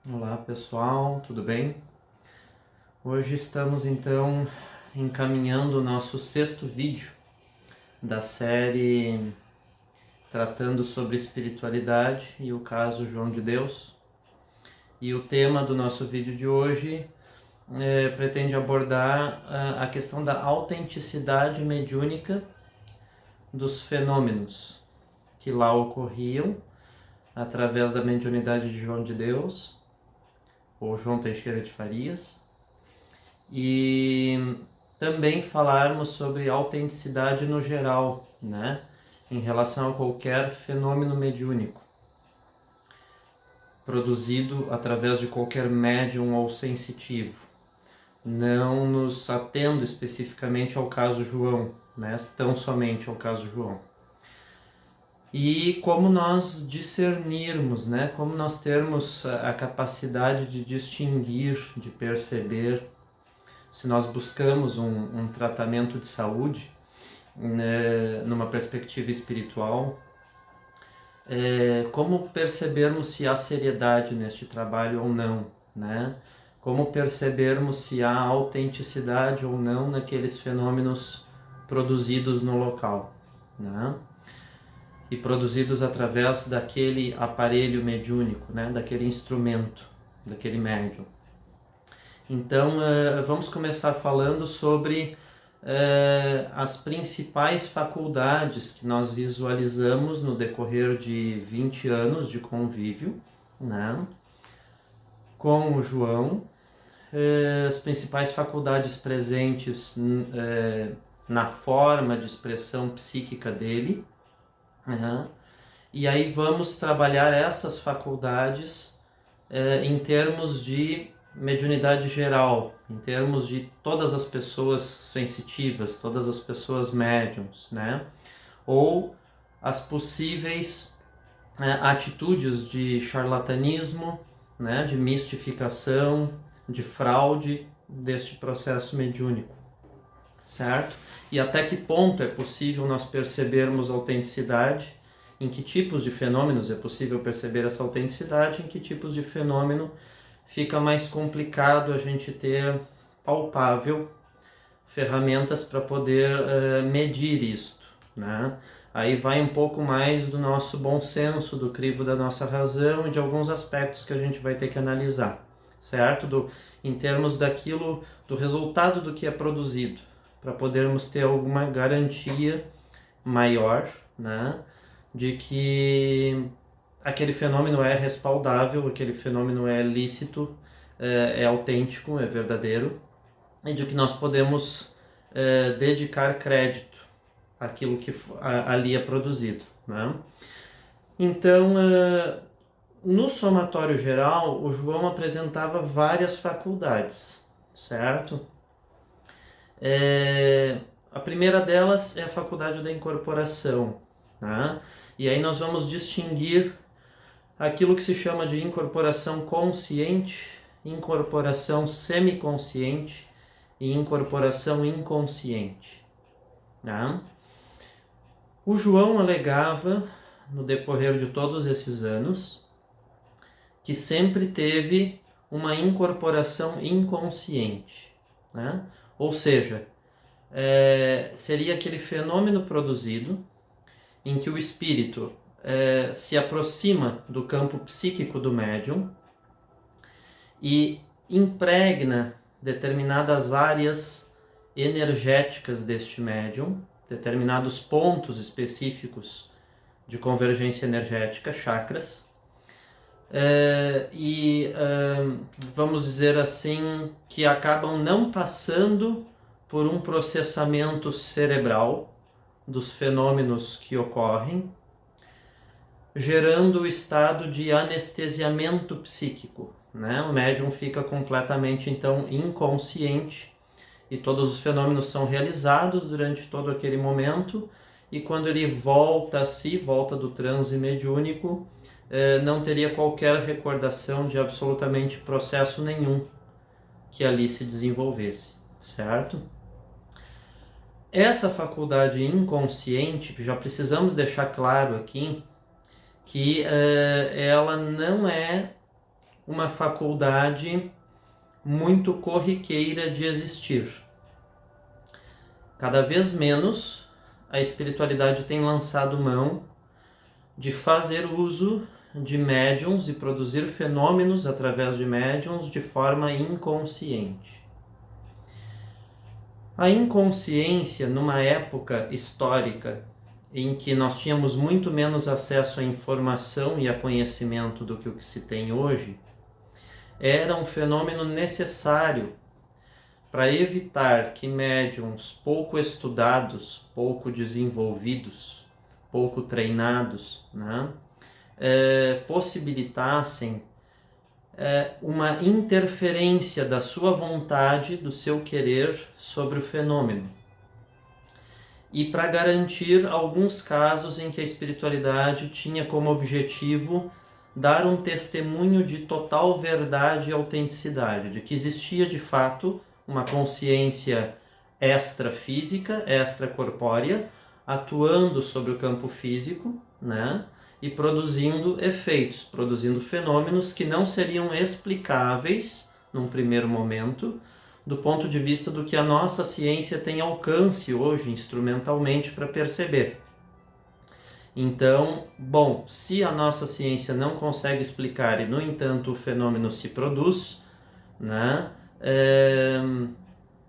Olá pessoal, tudo bem? Hoje estamos então encaminhando o nosso sexto vídeo da série tratando sobre espiritualidade e o caso João de Deus. E o tema do nosso vídeo de hoje pretende abordar a questão da autenticidade mediúnica dos fenômenos que lá ocorriam através da mediunidade de João de Deus, ou João Teixeira de Farias, e também falarmos sobre autenticidade no geral, né? Em relação a qualquer fenômeno mediúnico, produzido através de qualquer médium ou sensitivo, não nos atendo especificamente ao caso João, né? Tão somente ao caso João. E como nós discernirmos, né? Como nós termos a capacidade de distinguir, de perceber, se nós buscamos um tratamento de saúde, né, numa perspectiva espiritual, como percebermos se há seriedade neste trabalho ou não, né? Como percebermos se há autenticidade ou não naqueles fenômenos produzidos no local, né? E produzidos através daquele aparelho mediúnico, né? Daquele instrumento, daquele médium. Então, vamos começar falando sobre as principais faculdades que nós visualizamos no decorrer de 20 anos de convívio, né, com o João, as principais faculdades presentes na forma de expressão psíquica dele, né, e aí vamos trabalhar essas faculdades em termos de mediunidade geral, em termos de todas as pessoas sensitivas, todas as pessoas médiums, né? Ou as possíveis atitudes de charlatanismo, né? De mistificação, de fraude deste processo mediúnico, certo? E até que ponto é possível nós percebermos autenticidade, em que tipos de fenômenos é possível perceber essa autenticidade, em que tipos de fenômeno fica mais complicado a gente ter palpável ferramentas para poder medir isto, né? Aí vai um pouco mais do nosso bom senso, do crivo da nossa razão e de alguns aspectos que a gente vai ter que analisar, certo? Em termos daquilo, do resultado do que é produzido, para podermos ter alguma garantia maior, né? De que aquele fenômeno é respaldável, aquele fenômeno é lícito, é autêntico, é verdadeiro, e de que nós podemos dedicar crédito àquilo que ali é produzido, né? Então, no somatório geral, o João apresentava várias faculdades, certo? A primeira delas é a faculdade da incorporação, né? E aí nós vamos distinguir aquilo que se chama de incorporação consciente, incorporação semiconsciente e incorporação inconsciente, né? O João alegava, no decorrer de todos esses anos, que sempre teve uma incorporação inconsciente, né? Ou seja, seria aquele fenômeno produzido em que o espírito se aproxima do campo psíquico do médium e impregna determinadas áreas energéticas deste médium, determinados pontos específicos de convergência energética, chakras, vamos dizer assim, que acabam não passando por um processamento cerebral dos fenômenos que ocorrem, gerando o estado de anestesiamento psíquico, né? O médium fica completamente, então, inconsciente e todos os fenômenos são realizados durante todo aquele momento, e quando ele volta a si, volta do transe mediúnico, não teria qualquer recordação de absolutamente processo nenhum que ali se desenvolvesse, certo? Essa faculdade inconsciente, já precisamos deixar claro aqui, que ela não é uma faculdade muito corriqueira de existir. Cada vez menos a espiritualidade tem lançado mão de fazer uso de médiuns e produzir fenômenos através de médiuns de forma inconsciente. A inconsciência, numa época histórica em que nós tínhamos muito menos acesso à informação e a conhecimento do que o que se tem hoje, era um fenômeno necessário para evitar que médiuns pouco estudados, pouco desenvolvidos, pouco treinados, né, possibilitassem uma interferência da sua vontade, do seu querer sobre o fenômeno. E para garantir alguns casos em que a espiritualidade tinha como objetivo dar um testemunho de total verdade e autenticidade, de que existia de fato uma consciência extrafísica, extracorpórea, atuando sobre o campo físico, né? E produzindo efeitos, produzindo fenômenos que não seriam explicáveis num primeiro momento, do ponto de vista do que a nossa ciência tem alcance hoje, instrumentalmente, para perceber. Então, bom, se a nossa ciência não consegue explicar e, no entanto, o fenômeno se produz, né,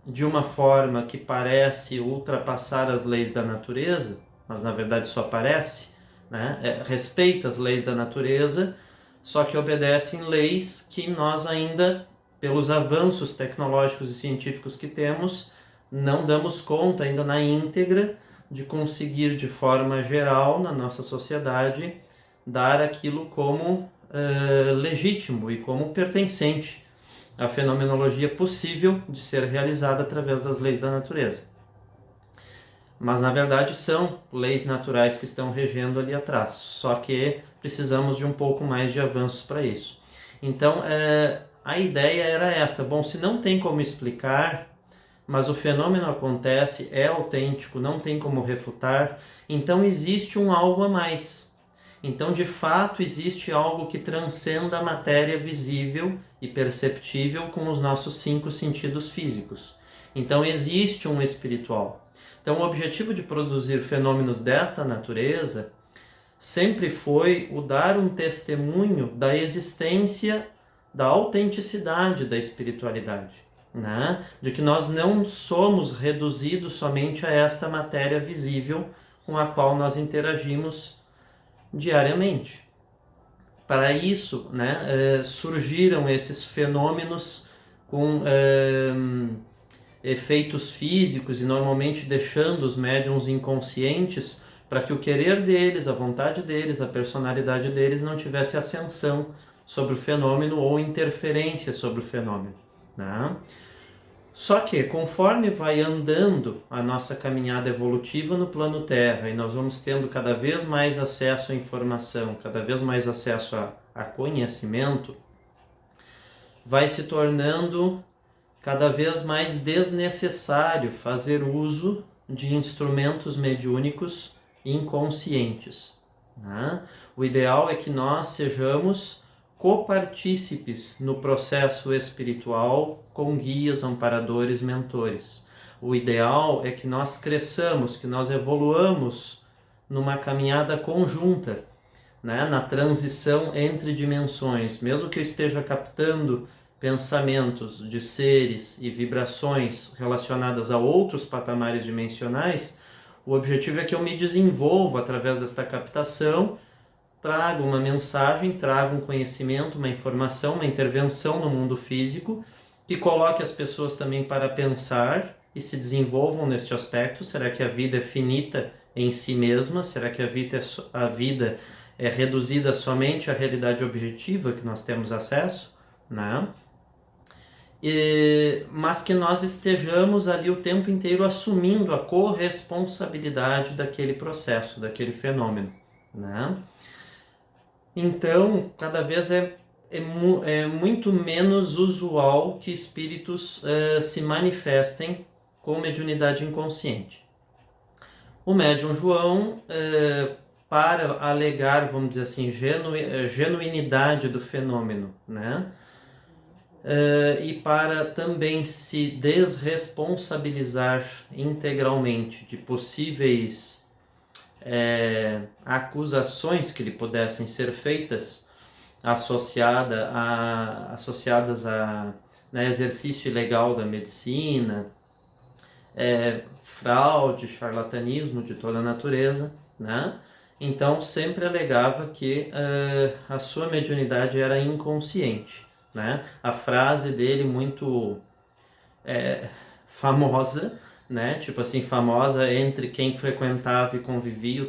de uma forma que parece ultrapassar as leis da natureza, mas na verdade só parece, né, respeita as leis da natureza, só que obedecem leis que nós ainda, pelos avanços tecnológicos e científicos que temos, não damos conta ainda na íntegra de conseguir de forma geral na nossa sociedade dar aquilo como legítimo e como pertencente à fenomenologia possível de ser realizada através das leis da natureza. Mas na verdade são leis naturais que estão regendo ali atrás, só que precisamos de um pouco mais de avanços para isso. Então a ideia era esta: bom, se não tem como explicar, mas o fenômeno acontece, é autêntico, não tem como refutar, então existe um algo a mais. Então, de fato, existe algo que transcenda a matéria visível e perceptível com os nossos 5 sentidos físicos. Então, existe um espiritual. Então, o objetivo de produzir fenômenos desta natureza sempre foi o dar um testemunho da existência, da autenticidade da espiritualidade, né? De que nós não somos reduzidos somente a esta matéria visível com a qual nós interagimos diariamente. Para isso, né, surgiram esses fenômenos com efeitos físicos e normalmente deixando os médiums inconscientes para que o querer deles, a vontade deles, a personalidade deles não tivesse ascensão sobre o fenômeno ou interferência sobre o fenômeno, né? Só que, conforme vai andando a nossa caminhada evolutiva no plano Terra e nós vamos tendo cada vez mais acesso à informação, cada vez mais acesso a conhecimento, vai se tornando cada vez mais desnecessário fazer uso de instrumentos mediúnicos inconscientes, né? O ideal é que nós sejamos copartícipes no processo espiritual com guias, amparadores, mentores. O ideal é que nós cresçamos, que nós evoluamos numa caminhada conjunta, né, na transição entre dimensões. Mesmo que eu esteja captando pensamentos de seres e vibrações relacionadas a outros patamares dimensionais, o objetivo é que eu me desenvolva através desta captação, traga uma mensagem, traga um conhecimento, uma informação, uma intervenção no mundo físico, que coloque as pessoas também para pensar e se desenvolvam neste aspecto. Será que a vida é finita em si mesma? Será que a vida é reduzida somente à realidade objetiva que nós temos acesso? Né? Mas que nós estejamos ali o tempo inteiro assumindo a corresponsabilidade daquele processo, daquele fenômeno, né? Então, cada vez é muito menos usual que espíritos se manifestem com mediunidade inconsciente. O médium João para alegar, vamos dizer assim, genuinidade do fenômeno, né? E para também se desresponsabilizar integralmente de possíveis acusações que lhe pudessem ser feitas associadas a né, exercício ilegal da medicina, fraude, charlatanismo de toda a natureza, né? Então sempre alegava que a sua mediunidade era inconsciente, né? A frase dele muito famosa, né? Tipo assim, famosa entre quem frequentava e convivia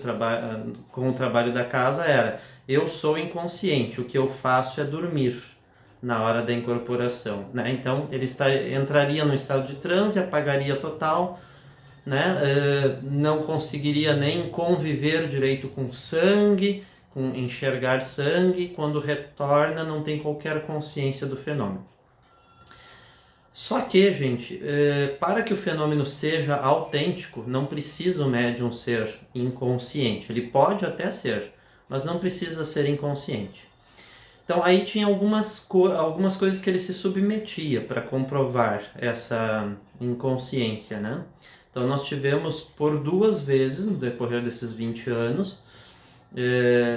com o trabalho da casa era: eu sou inconsciente, o que eu faço é dormir na hora da incorporação, né? Então ele entraria no estado de transe, apagaria total, né? Não conseguiria nem conviver direito com sangue, com enxergar sangue. Quando retorna, não tem qualquer consciência do fenômeno. Só que, gente, para que o fenômeno seja autêntico, não precisa o médium ser inconsciente. Ele pode até ser, mas não precisa ser inconsciente. Então aí tinha algumas coisas que ele se submetia para comprovar essa inconsciência, né? Então nós tivemos por 2 vezes no decorrer desses 20 anos,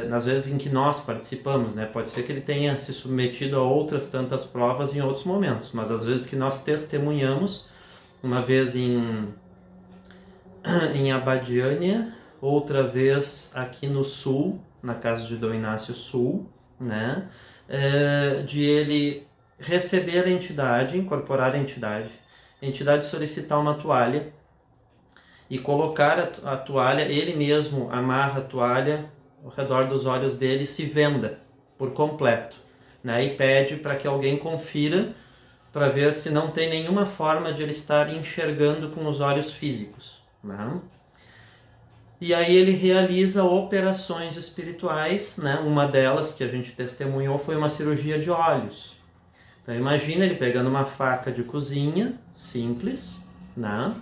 nas vezes em que nós participamos, né? Pode ser que ele tenha se submetido a outras tantas provas em outros momentos, mas às vezes que nós testemunhamos, uma vez em Abadiânia, outra vez aqui no Sul, na casa de Dom Inácio Sul, né? De ele receber a entidade, incorporar a entidade solicitar uma toalha e colocar a toalha, ele mesmo amarra a toalha ao redor dos olhos dele e se venda por completo, né? E pede para que alguém confira para ver se não tem nenhuma forma de ele estar enxergando com os olhos físicos, né? E aí ele realiza operações espirituais, né? Uma delas que a gente testemunhou foi uma cirurgia de olhos. Então imagina ele pegando uma faca de cozinha, simples, né?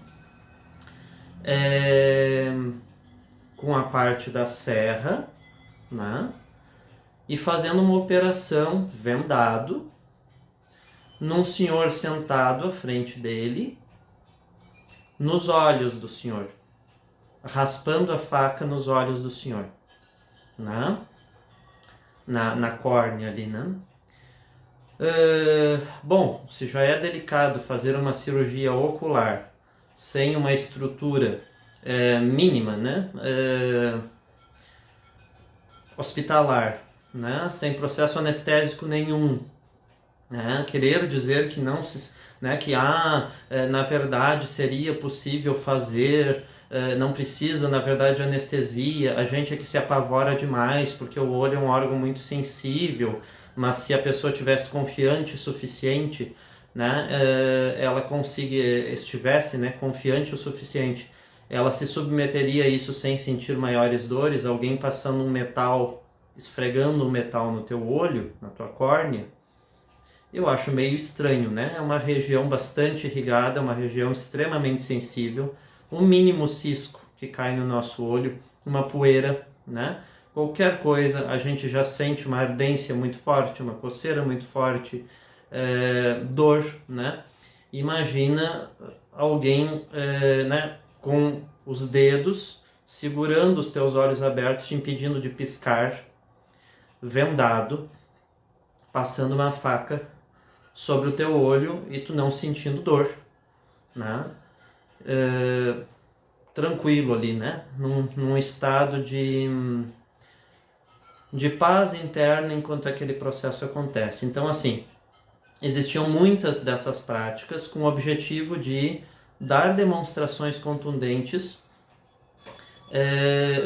Com a parte da serra, né? E fazendo uma operação vendado, num senhor sentado à frente dele, nos olhos do senhor, raspando a faca nos olhos do senhor, né? Na córnea ali, né? Bom, se já é delicado fazer uma cirurgia ocular sem uma estrutura mínima, né? Hospitalar, né? Sem processo anestésico nenhum, né? Querer dizer que não se, né? Que na verdade seria possível fazer, não precisa na verdade de anestesia. A gente é que se apavora demais porque o olho é um órgão muito sensível, mas se a pessoa tivesse confiante o suficiente, né? Ela estivesse, né? Confiante o suficiente, ela se submeteria a isso sem sentir maiores dores. Alguém passando um metal, esfregando um metal no teu olho, na tua córnea, eu acho meio estranho, né? É uma região bastante irrigada, uma região extremamente sensível, um mínimo cisco que cai no nosso olho, uma poeira, né? Qualquer coisa, a gente já sente uma ardência muito forte, uma coceira muito forte, dor, né? Imagina alguém, né, com os dedos segurando os teus olhos abertos, te impedindo de piscar, vendado, passando uma faca sobre o teu olho e tu não sentindo dor, né? Tranquilo ali, né? Num estado de paz interna enquanto aquele processo acontece. Então, assim, existiam muitas dessas práticas com o objetivo de dar demonstrações contundentes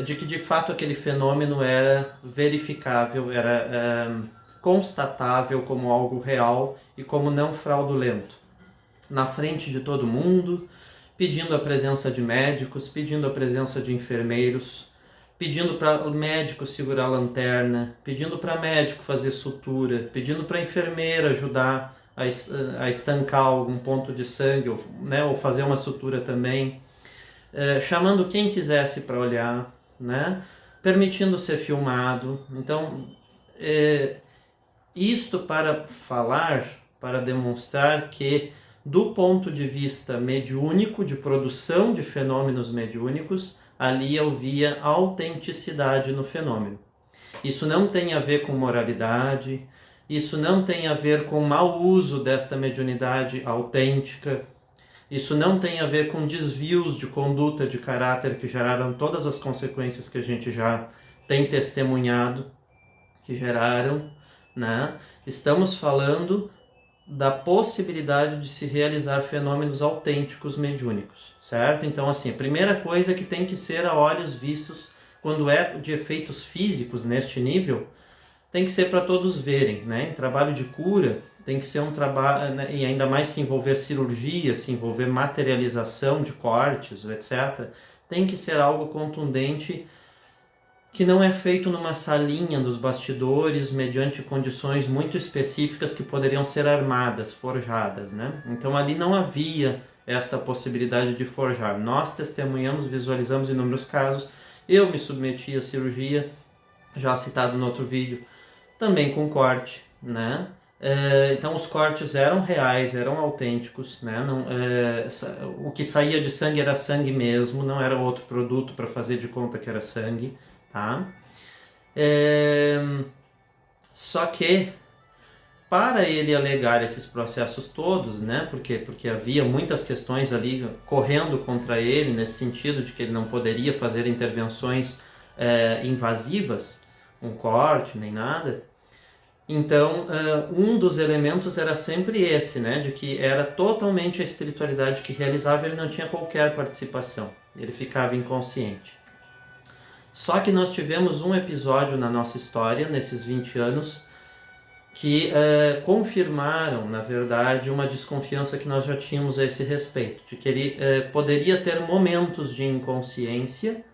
de que de fato aquele fenômeno era verificável, era constatável como algo real e como não fraudulento. Na frente de todo mundo, pedindo a presença de médicos, pedindo a presença de enfermeiros, pedindo para o médico segurar a lanterna, pedindo para o médico fazer sutura, pedindo para a enfermeira ajudar a estancar algum ponto de sangue, ou fazer uma sutura também, chamando quem quisesse para olhar, né? permitindo ser filmado. Então, isto para falar, para demonstrar que, do ponto de vista mediúnico, de produção de fenômenos mediúnicos, ali eu via autenticidade no fenômeno. Isso não tem a ver com moralidade, isso não tem a ver com mau uso desta mediunidade autêntica, isso não tem a ver com desvios de conduta, de caráter que geraram todas as consequências que a gente já tem testemunhado, que geraram, né? Estamos falando da possibilidade de se realizar fenômenos autênticos mediúnicos, certo? Então, assim, a primeira coisa que tem que ser a olhos vistos, quando é de efeitos físicos neste nível, tem que ser para todos verem, né? Em trabalho de cura, tem que ser um trabalho, né? E ainda mais se envolver cirurgia, se envolver materialização de cortes, etc., tem que ser algo contundente, que não é feito numa salinha dos bastidores, mediante condições muito específicas que poderiam ser armadas, forjadas, né? Então ali não havia esta possibilidade de forjar. Nós testemunhamos, visualizamos inúmeros casos. Eu me submeti à cirurgia, já citado no outro vídeo, também com corte, né? Então os cortes eram reais, eram autênticos, né? Não, o que saía de sangue era sangue mesmo, não era outro produto para fazer de conta que era sangue, tá? Só que para ele alegar esses processos todos, né? Porque havia muitas questões ali correndo contra ele, nesse sentido de que ele não poderia fazer intervenções invasivas, um corte nem nada. Então, um dos elementos era sempre esse, né? De que era totalmente a espiritualidade que realizava, ele não tinha qualquer participação, ele ficava inconsciente. Só que nós tivemos um episódio na nossa história, nesses 20 anos, que confirmaram, na verdade, uma desconfiança que nós já tínhamos a esse respeito, de que ele poderia ter momentos de inconsciência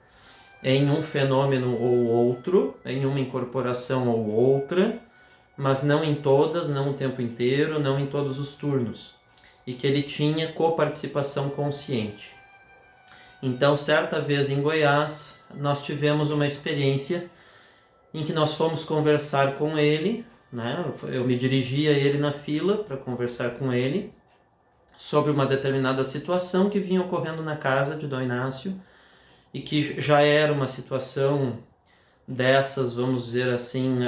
em um fenômeno ou outro, em uma incorporação ou outra, mas não em todas, não o tempo inteiro, não em todos os turnos, e que ele tinha coparticipação consciente. Então, certa vez em Goiás, nós tivemos uma experiência em que nós fomos conversar com ele, né? Eu me dirigi a ele na fila para conversar com ele sobre uma determinada situação que vinha ocorrendo na casa de Dom Inácio e que já era uma situação dessas, vamos dizer assim,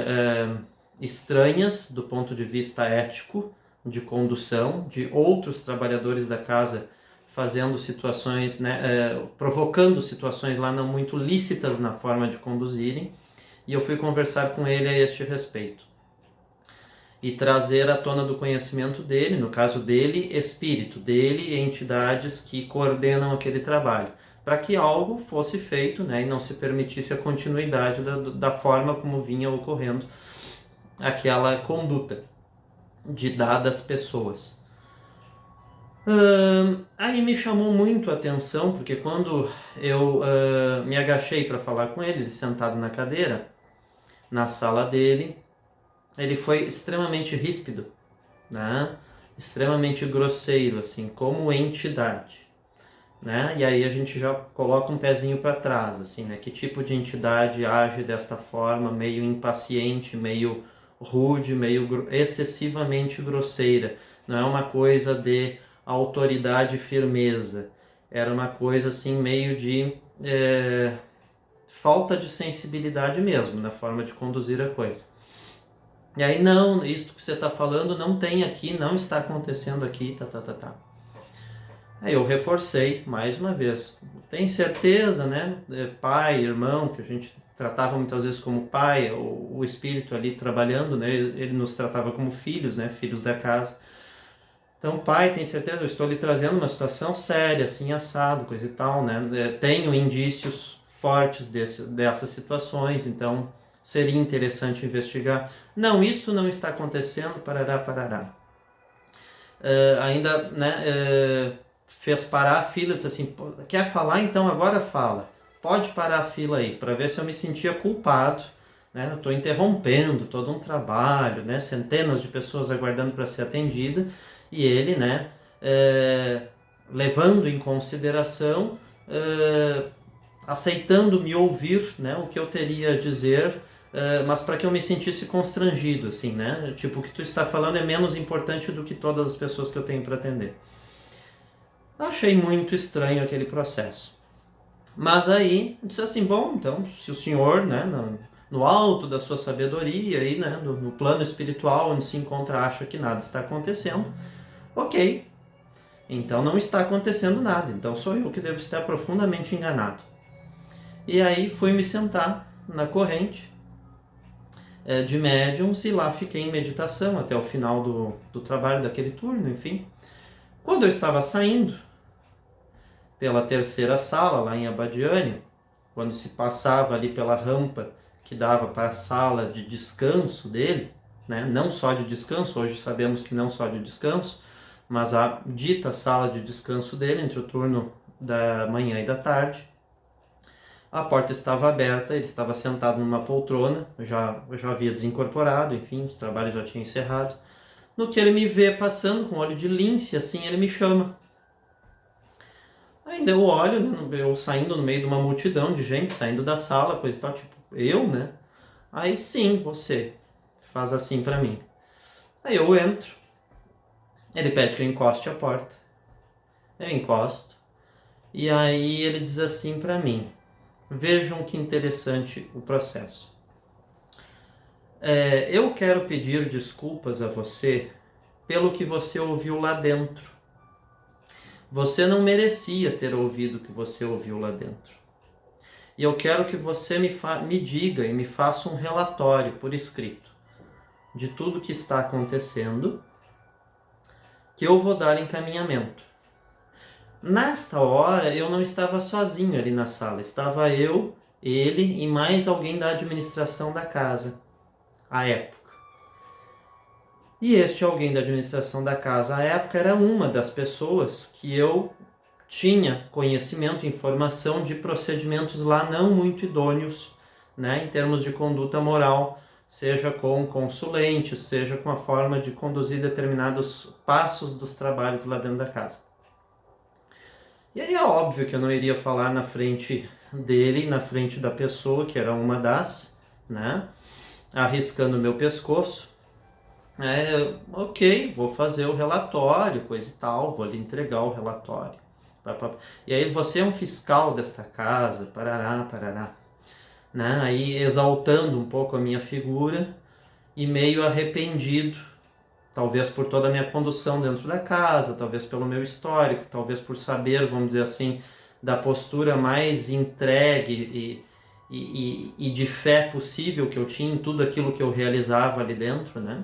estranhas do ponto de vista ético, de condução, de outros trabalhadores da casa fazendo situações, né, provocando situações lá não muito lícitas na forma de conduzirem, e eu fui conversar com ele a este respeito. E trazer à tona do conhecimento dele, no caso dele, espírito, dele, entidades que coordenam aquele trabalho, para que algo fosse feito, né, e não se permitisse a continuidade da forma como vinha ocorrendo aquela conduta de dadas pessoas. Aí me chamou muito a atenção, porque quando eu me agachei para falar com ele sentado na cadeira, na sala dele, ele foi extremamente ríspido, né? Extremamente grosseiro, assim, como entidade, né? E aí a gente já coloca um pezinho para trás, assim, né? Que tipo de entidade age desta forma, meio impaciente, meio rude, meio excessivamente grosseira? Não é uma coisa de autoridade e firmeza, era uma coisa assim meio de falta de sensibilidade mesmo na forma de conduzir a coisa. E aí, não, isso que você está falando não tem aqui, não está acontecendo aqui, tá. Aí eu reforcei mais uma vez. Tem certeza, né? Pai, irmão, que a gente tratava muitas vezes como pai, o espírito ali trabalhando, né? Ele nos tratava como filhos, né? Filhos da casa. Então, pai, tem certeza? Eu estou lhe trazendo uma situação séria, assim, assado, coisa e tal, né? Tenho indícios fortes dessas situações, então seria interessante investigar. Não, isso não está acontecendo, parará. Ainda, né, fez parar a fila, disse assim, quer falar? Então agora fala. Pode parar a fila aí, para ver se eu me sentia culpado, né? Eu estou interrompendo todo um trabalho, né? Centenas de pessoas aguardando para ser atendida, e ele, né, levando em consideração aceitando me ouvir, né, o que eu teria a dizer, mas para que eu me sentisse constrangido, assim, né? Tipo, o que tu está falando é menos importante do que todas as pessoas que eu tenho para atender. Achei muito estranho aquele processo. Mas aí, disse assim, bom, então, se o senhor, né, no alto da sua sabedoria, aí, né, no plano espiritual, onde se encontra, acha que nada está acontecendo, ok, então não está acontecendo nada, então sou eu que devo estar profundamente enganado. E aí fui me sentar na corrente de médiums e lá fiquei em meditação até o final do trabalho daquele turno, enfim. Quando eu estava saindo pela terceira sala, lá em Abadiânia, quando se passava ali pela rampa que dava para a sala de descanso dele, né? Não só de descanso, hoje sabemos que não só de descanso, mas a dita sala de descanso dele, entre o turno da manhã e da tarde, a porta estava aberta, ele estava sentado numa poltrona, eu já havia desincorporado, enfim, os trabalhos já tinham encerrado. No que ele me vê passando com olho de lince, assim, ele me chama. Ainda eu olho, né, eu saindo no meio de uma multidão de gente, saindo da sala, coisa e tal, tipo, eu, né? Aí sim, você faz assim pra mim. Aí eu entro, ele pede que eu encoste a porta, eu encosto, e aí ele diz assim pra mim, vejam que interessante o processo. Eu quero pedir desculpas a você pelo que você ouviu lá dentro. Você não merecia ter ouvido o que você ouviu lá dentro. E eu quero que você me diga e me faça um relatório por escrito de tudo que está acontecendo, que eu vou dar encaminhamento. Nesta hora, eu não estava sozinho ali na sala. Estava eu, ele e mais alguém da administração da casa, à época. E este alguém da administração da casa à época era uma das pessoas que eu tinha conhecimento, informação de procedimentos lá não muito idôneos, né, em termos de conduta moral, seja com consulentes, seja com a forma de conduzir determinados passos dos trabalhos lá dentro da casa. E aí é óbvio que eu não iria falar na frente dele, na frente da pessoa, que era uma das, né, arriscando o meu pescoço. Ok, vou fazer o relatório, coisa e tal, vou lhe entregar o relatório. E aí você é um fiscal desta casa, parará, parará. Né? Aí exaltando um pouco a minha figura e meio arrependido, talvez por toda a minha condução dentro da casa, talvez pelo meu histórico, talvez por saber, vamos dizer assim, da postura mais entregue e de fé possível que eu tinha em tudo aquilo que eu realizava ali dentro, né?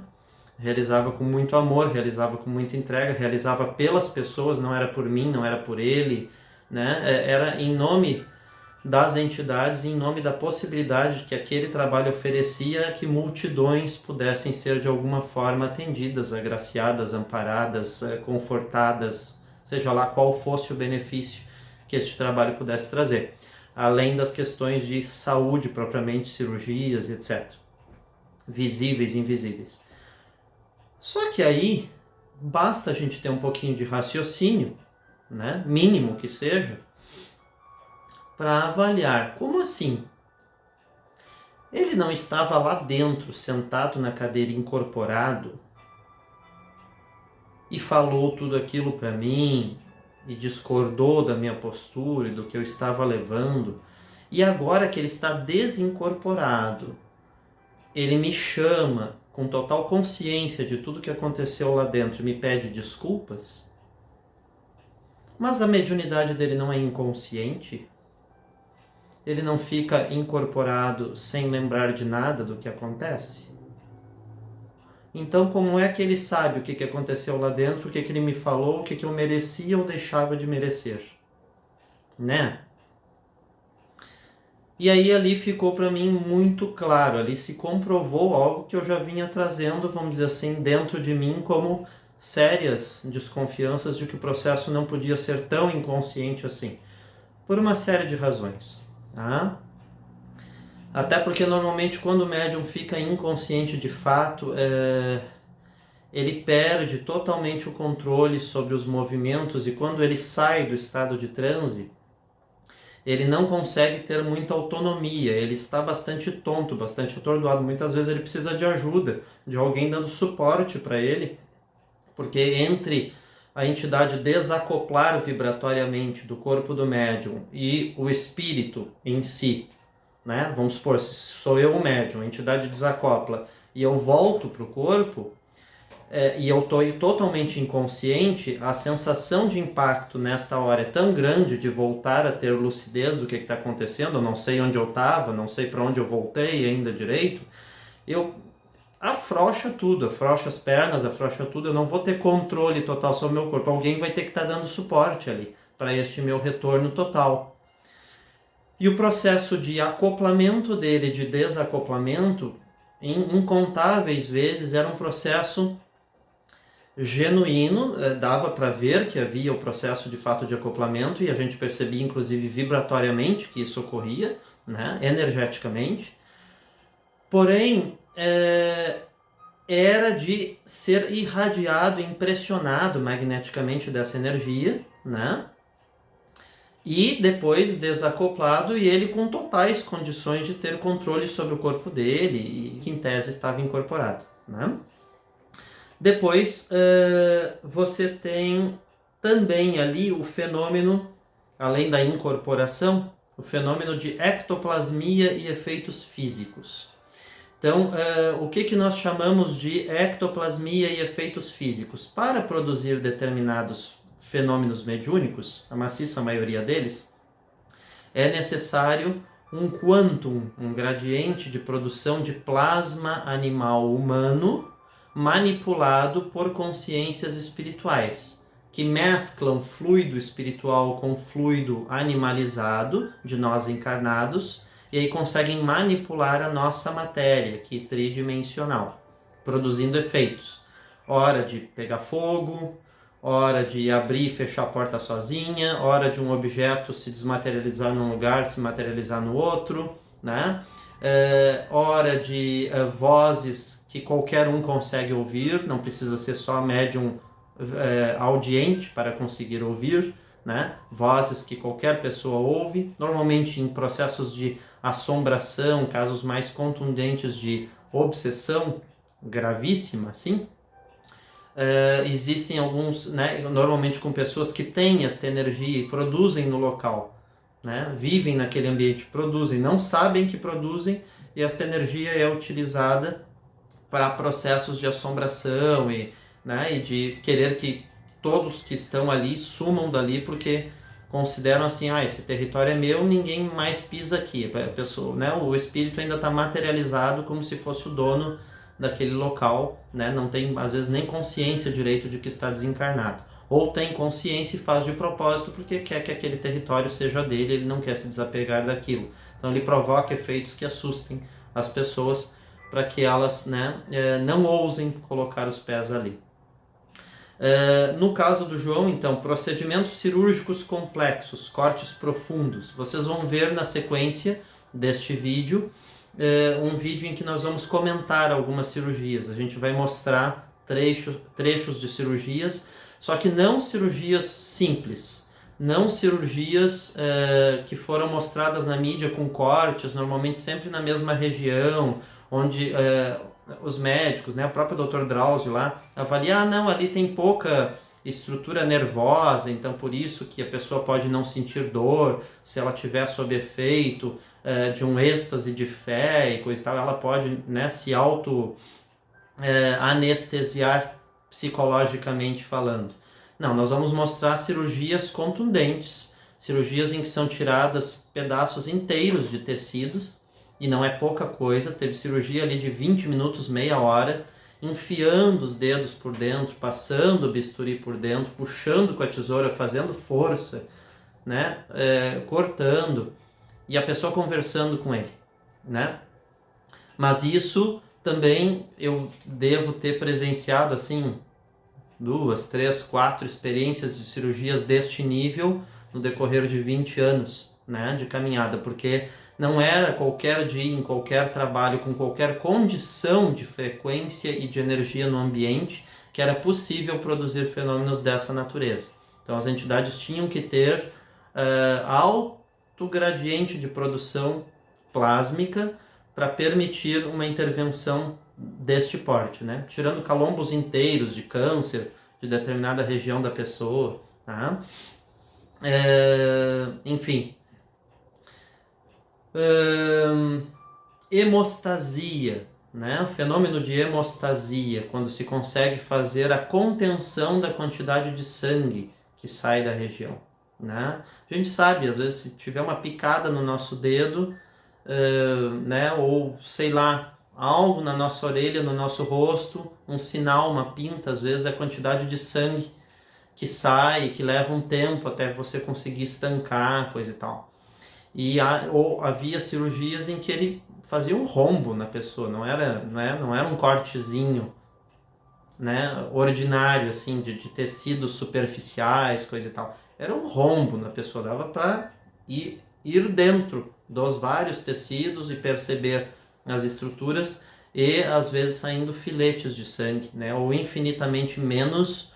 Realizava com muito amor, realizava com muita entrega, realizava pelas pessoas, não era por mim, não era por ele, né? Era em nome das entidades, em nome da possibilidade que aquele trabalho oferecia que multidões pudessem ser de alguma forma atendidas, agraciadas, amparadas, confortadas, seja lá qual fosse o benefício que este trabalho pudesse trazer, além das questões de saúde propriamente, cirurgias, etc., visíveis e invisíveis. Só que aí, basta a gente ter um pouquinho de raciocínio, né, mínimo que seja, para avaliar. Como assim? Ele não estava lá dentro, sentado na cadeira incorporado, e falou tudo aquilo para mim, e discordou da minha postura e do que eu estava levando, e agora que ele está desincorporado, ele me chama com total consciência de tudo que aconteceu lá dentro e me pede desculpas? Mas a mediunidade dele não é inconsciente? Ele não fica incorporado sem lembrar de nada do que acontece? Então, como é que ele sabe o que aconteceu lá dentro, o que ele me falou, o que eu merecia ou deixava de merecer? Né? E aí ali ficou para mim muito claro, ali se comprovou algo que eu já vinha trazendo, vamos dizer assim, dentro de mim como sérias desconfianças de que o processo não podia ser tão inconsciente assim, por uma série de razões. Tá? Até porque normalmente quando o médium fica inconsciente de fato, ele perde totalmente o controle sobre os movimentos, e quando ele sai do estado de transe, ele não consegue ter muita autonomia, ele está bastante tonto, bastante atordoado. Muitas vezes ele precisa de ajuda, de alguém dando suporte para ele, porque entre a entidade desacoplar vibratoriamente do corpo do médium e o espírito em si, né? Vamos supor, se sou eu o médium, a entidade desacopla e eu volto para o corpo, e eu estou totalmente inconsciente, a sensação de impacto nesta hora é tão grande de voltar a ter lucidez do que está acontecendo, eu não sei onde eu estava, não sei para onde eu voltei ainda direito, eu afrouxa tudo, afrouxa as pernas, afrouxa tudo, eu não vou ter controle total sobre o meu corpo, alguém vai ter que estar dando suporte ali para este meu retorno total. E o processo de acoplamento dele, de desacoplamento, em incontáveis vezes era um processo genuíno, dava para ver que havia o processo de fato de acoplamento e a gente percebia inclusive vibratoriamente que isso ocorria, né, energeticamente. Porém, era de ser irradiado, impressionado magneticamente dessa energia, né? E depois desacoplado e ele com totais condições de ter controle sobre o corpo dele e que em tese estava incorporado, né? Depois você tem também ali o fenômeno, além da incorporação, o fenômeno de ectoplasmia e efeitos físicos. Então, o que nós chamamos de ectoplasmia e efeitos físicos? Para produzir determinados fenômenos mediúnicos, a maciça maioria deles, é necessário um quantum, um gradiente de produção de plasma animal humano manipulado por consciências espirituais, que mesclam fluido espiritual com fluido animalizado de nós encarnados, e aí conseguem manipular a nossa matéria, que é tridimensional, produzindo efeitos. Hora de pegar fogo, hora de abrir e fechar a porta sozinha, hora de um objeto se desmaterializar num lugar, se materializar no outro, né? Hora de vozes que qualquer um consegue ouvir, não precisa ser só médium audiente para conseguir ouvir, né? Vozes que qualquer pessoa ouve, normalmente em processos de assombração, casos mais contundentes de obsessão gravíssima, assim. Existem alguns, né, normalmente com pessoas que têm esta energia e produzem no local, né, vivem naquele ambiente, produzem, não sabem que produzem, e esta energia é utilizada para processos de assombração né, e de querer que todos que estão ali sumam dali porque consideram assim, esse território é meu, ninguém mais pisa aqui. A pessoa, né, o espírito ainda está materializado como se fosse o dono daquele local, né, não tem às vezes nem consciência direito de que está desencarnado. Ou tem consciência e faz de propósito porque quer que aquele território seja dele, ele não quer se desapegar daquilo. Então ele provoca efeitos que assustem as pessoas para que elas, né, não ousem colocar os pés ali. No caso do João, então, procedimentos cirúrgicos complexos, cortes profundos. Vocês vão ver na sequência deste vídeo, um vídeo em que nós vamos comentar algumas cirurgias. A gente vai mostrar trechos de cirurgias, só que não cirurgias simples, não cirurgias que foram mostradas na mídia com cortes, normalmente sempre na mesma região, onde os médicos, né, o próprio Dr. Drauzio lá, avalia, não, ali tem pouca estrutura nervosa, então por isso que a pessoa pode não sentir dor, se ela tiver sob efeito de um êxtase de fé e coisa e tal, ela pode, né, se anestesiar psicologicamente falando. Não, nós vamos mostrar cirurgias contundentes, cirurgias em que são tiradas pedaços inteiros de tecidos, e não é pouca coisa, teve cirurgia ali de 20 minutos, meia hora, enfiando os dedos por dentro, passando o bisturi por dentro, puxando com a tesoura, fazendo força, né? Cortando, e a pessoa conversando com ele, né? Mas isso também eu devo ter presenciado, assim, 2, 3, 4 experiências de cirurgias deste nível no decorrer de 20 anos, né, de caminhada, porque não era qualquer dia, em qualquer trabalho, com qualquer condição de frequência e de energia no ambiente, que era possível produzir fenômenos dessa natureza. Então as entidades tinham que ter alto alto gradiente de produção plásmica para permitir uma intervenção deste porte, né? Tirando calombos inteiros de câncer de determinada região da pessoa, tá? Enfim. Hemostasia, né? O fenômeno de hemostasia, quando se consegue fazer a contenção da quantidade de sangue que sai da região, né? A gente sabe, às vezes, se tiver uma picada no nosso dedo, né? Ou, sei lá, algo na nossa orelha, no nosso rosto, um sinal, uma pinta, às vezes é a quantidade de sangue que sai, que leva um tempo até você conseguir estancar, coisa e tal. Ou havia cirurgias em que ele fazia um rombo na pessoa, não era um cortezinho, né, ordinário, assim, de tecidos superficiais, coisa e tal. Era um rombo na pessoa, dava para ir dentro dos vários tecidos e perceber as estruturas e, às vezes, saindo filetes de sangue, né, ou infinitamente menos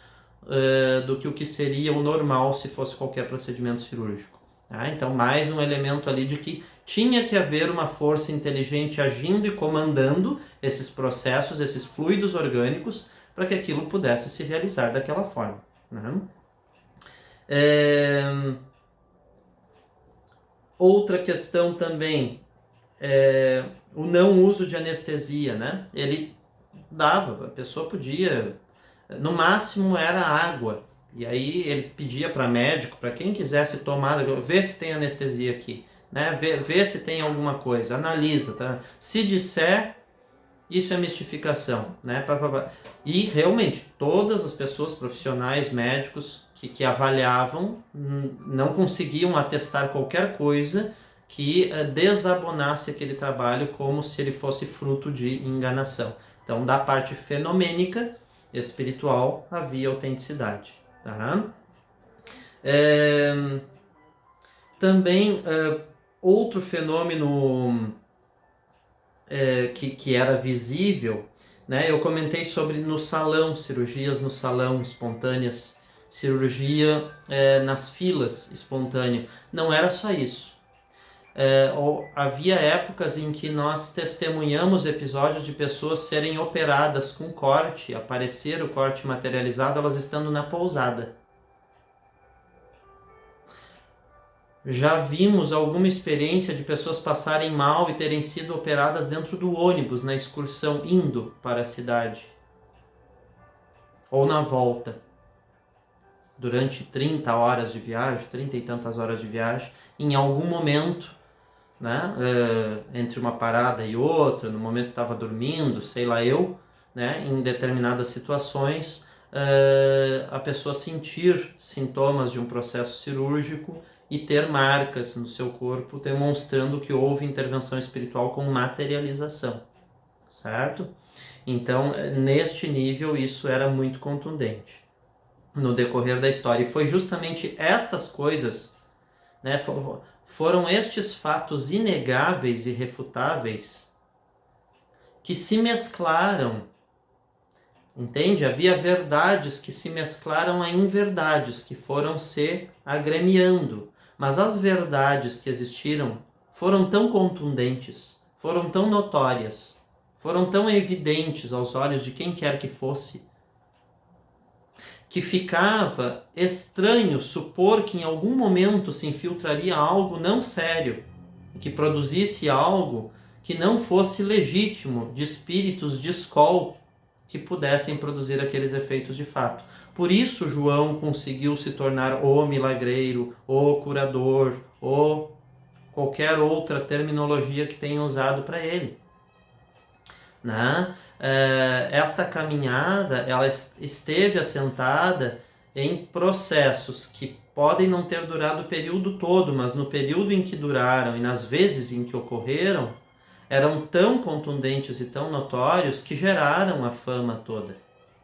do que o que seria o normal se fosse qualquer procedimento cirúrgico. Tá? Então, mais um elemento ali de que tinha que haver uma força inteligente agindo e comandando esses processos, esses fluidos orgânicos, para que aquilo pudesse se realizar daquela forma. Né? Outra questão também é o não uso de anestesia. Né? Ele dava, a pessoa podia, no máximo era água. E aí ele pedia para médico, para quem quisesse tomar, vê se tem anestesia aqui, né? Vê se tem alguma coisa, analisa, tá? Se disser, isso é mistificação, né? E realmente, todas as pessoas profissionais, médicos que avaliavam, não conseguiam atestar qualquer coisa que desabonasse aquele trabalho como se ele fosse fruto de enganação. Então, da parte fenomênica, espiritual, havia autenticidade. Tá? Também outro fenômeno que era visível, né? Eu comentei sobre no salão, cirurgias no salão espontâneas, cirurgia nas filas espontânea. Não era só isso. Havia épocas em que nós testemunhamos episódios de pessoas serem operadas com corte, aparecer o corte materializado, elas estando na pousada. Já vimos alguma experiência de pessoas passarem mal e terem sido operadas dentro do ônibus, na excursão indo para a cidade. Ou na volta. Durante 30 horas de viagem, 30 e tantas horas de viagem, em algum momento, né, entre uma parada e outra, no momento que estava dormindo, sei lá eu, né, em determinadas situações, a pessoa sentir sintomas de um processo cirúrgico e ter marcas no seu corpo demonstrando que houve intervenção espiritual com materialização, certo? Então, neste nível, isso era muito contundente no decorrer da história. E foi justamente estas coisas, né, foram estes fatos inegáveis e irrefutáveis que se mesclaram, entende? Havia verdades que se mesclaram a inverdades, que foram se agremiando. Mas as verdades que existiram foram tão contundentes, foram tão notórias, foram tão evidentes aos olhos de quem quer que fosse, que ficava estranho supor que em algum momento se infiltraria algo não sério, que produzisse algo que não fosse legítimo de espíritos de escol que pudessem produzir aqueles efeitos de fato. Por isso João conseguiu se tornar o milagreiro, o curador, ou qualquer outra terminologia que tenha usado para ele. Né? Esta caminhada ela esteve assentada em processos que podem não ter durado o período todo, mas no período em que duraram e nas vezes em que ocorreram, eram tão contundentes e tão notórios que geraram a fama toda.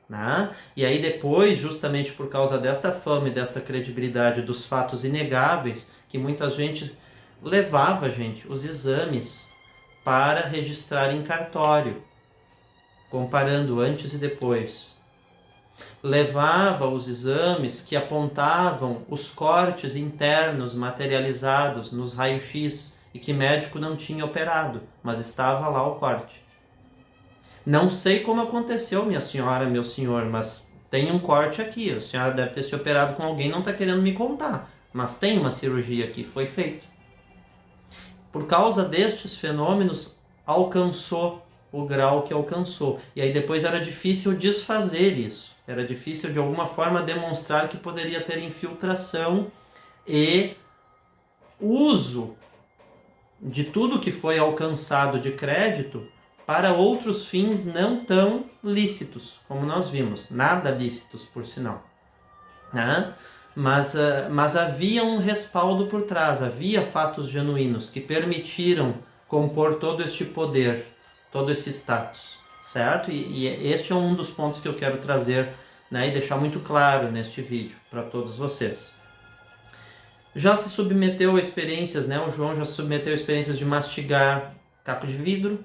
Né? E aí depois, justamente por causa desta fama e desta credibilidade dos fatos inegáveis, que muita gente levava, os exames para registrar em cartório, comparando antes e depois. levava os exames que apontavam os cortes internos materializados nos raios-x e que médico não tinha operado, mas estava lá o corte. Não sei como aconteceu, minha senhora, meu senhor, mas tem um corte aqui. A senhora deve ter se operado com alguém, não está querendo me contar, mas tem uma cirurgia aqui, foi feita. Por causa destes fenômenos, alcançou o grau que alcançou. E aí depois era difícil desfazer isso. Era difícil de alguma forma demonstrar que poderia ter infiltração e uso de tudo que foi alcançado de crédito para outros fins não tão lícitos, como nós vimos. Nada lícitos, por sinal. Né? Mas havia um respaldo por trás, havia fatos genuínos que permitiram compor todo este poder, todo esse status, certo? E este é um dos pontos que eu quero trazer, né, e deixar muito claro neste vídeo para todos vocês. Já se submeteu a experiências, né? O João já se submeteu a experiências de mastigar caco de vidro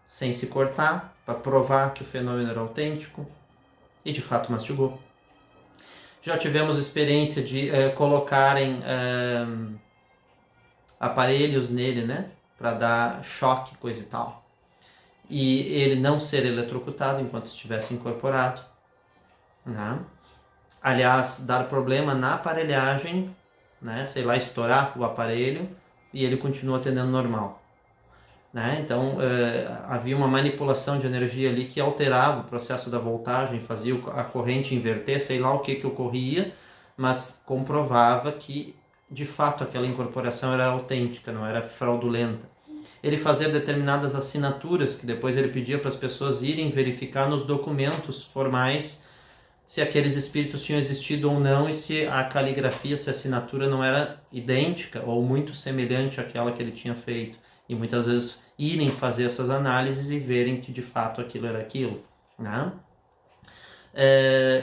sem se cortar, para provar que o fenômeno era autêntico, e de fato mastigou. Já tivemos experiência de colocarem aparelhos nele, né, para dar choque, coisa e tal, e ele não ser eletrocutado enquanto estivesse incorporado, né? Aliás, dar problema na aparelhagem, né, sei lá, estourar o aparelho e ele continua atendendo normal, né? Então havia uma manipulação de energia ali que alterava o processo da voltagem, fazia a corrente inverter, sei lá o que ocorria, mas comprovava que de fato aquela incorporação era autêntica, não era fraudulenta. Ele fazia determinadas assinaturas que depois ele pedia para as pessoas irem verificar nos documentos formais se aqueles espíritos tinham existido ou não e se a caligrafia, se a assinatura não era idêntica ou muito semelhante àquela que ele tinha feito. E muitas vezes irem fazer essas análises e verem que de fato aquilo era aquilo, né?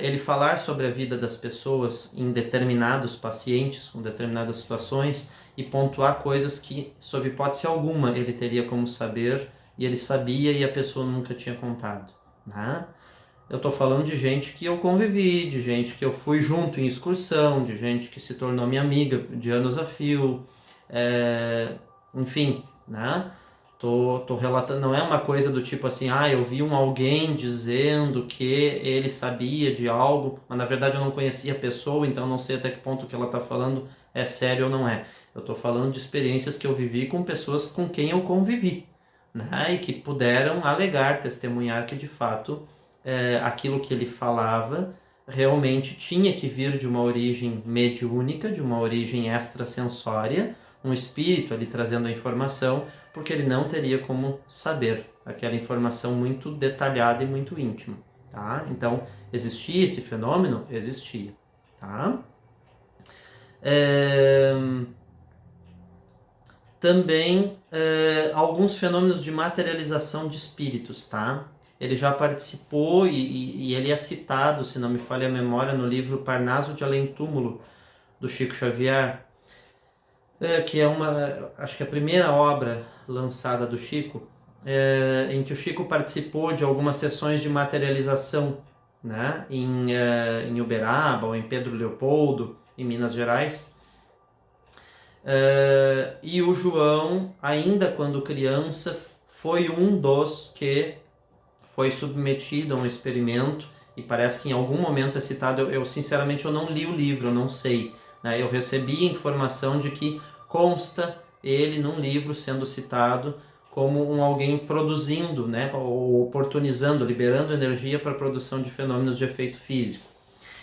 Ele falar sobre a vida das pessoas em determinados pacientes, com determinadas situações, e pontuar coisas que, sob hipótese alguma, ele teria como saber, e ele sabia e a pessoa nunca tinha contado, né? Eu estou falando de gente que eu convivi, de gente que eu fui junto em excursão, de gente que se tornou minha amiga de anos a fio, enfim, né? Tô relatando, não é uma coisa do tipo assim, eu vi alguém dizendo que ele sabia de algo, mas na verdade eu não conhecia a pessoa, então não sei até que ponto o que ela está falando é sério ou não é. Eu estou falando de experiências que eu vivi com pessoas com quem eu convivi, né? E que puderam alegar, testemunhar que de fato aquilo que ele falava realmente tinha que vir de uma origem mediúnica, de uma origem extrasensória, um espírito ali trazendo a informação, porque ele não teria como saber aquela informação muito detalhada e muito íntima, tá? Então, existia esse fenômeno? Existia, tá? Também alguns fenômenos de materialização de espíritos, tá? Ele já participou e ele é citado, se não me falha a memória, no livro Parnaso de Além Túmulo, do Chico Xavier, que é acho que a primeira obra lançada do Chico, em que o Chico participou de algumas sessões de materialização, né, em Uberaba ou em Pedro Leopoldo, em Minas Gerais. E o João, ainda quando criança, foi um dos que foi submetido a um experimento, e parece que em algum momento é citado, eu sinceramente eu não li o livro, eu não sei, né? Eu recebi informação de que consta ele num livro sendo citado como alguém produzindo, né, ou oportunizando, liberando energia para a produção de fenômenos de efeito físico.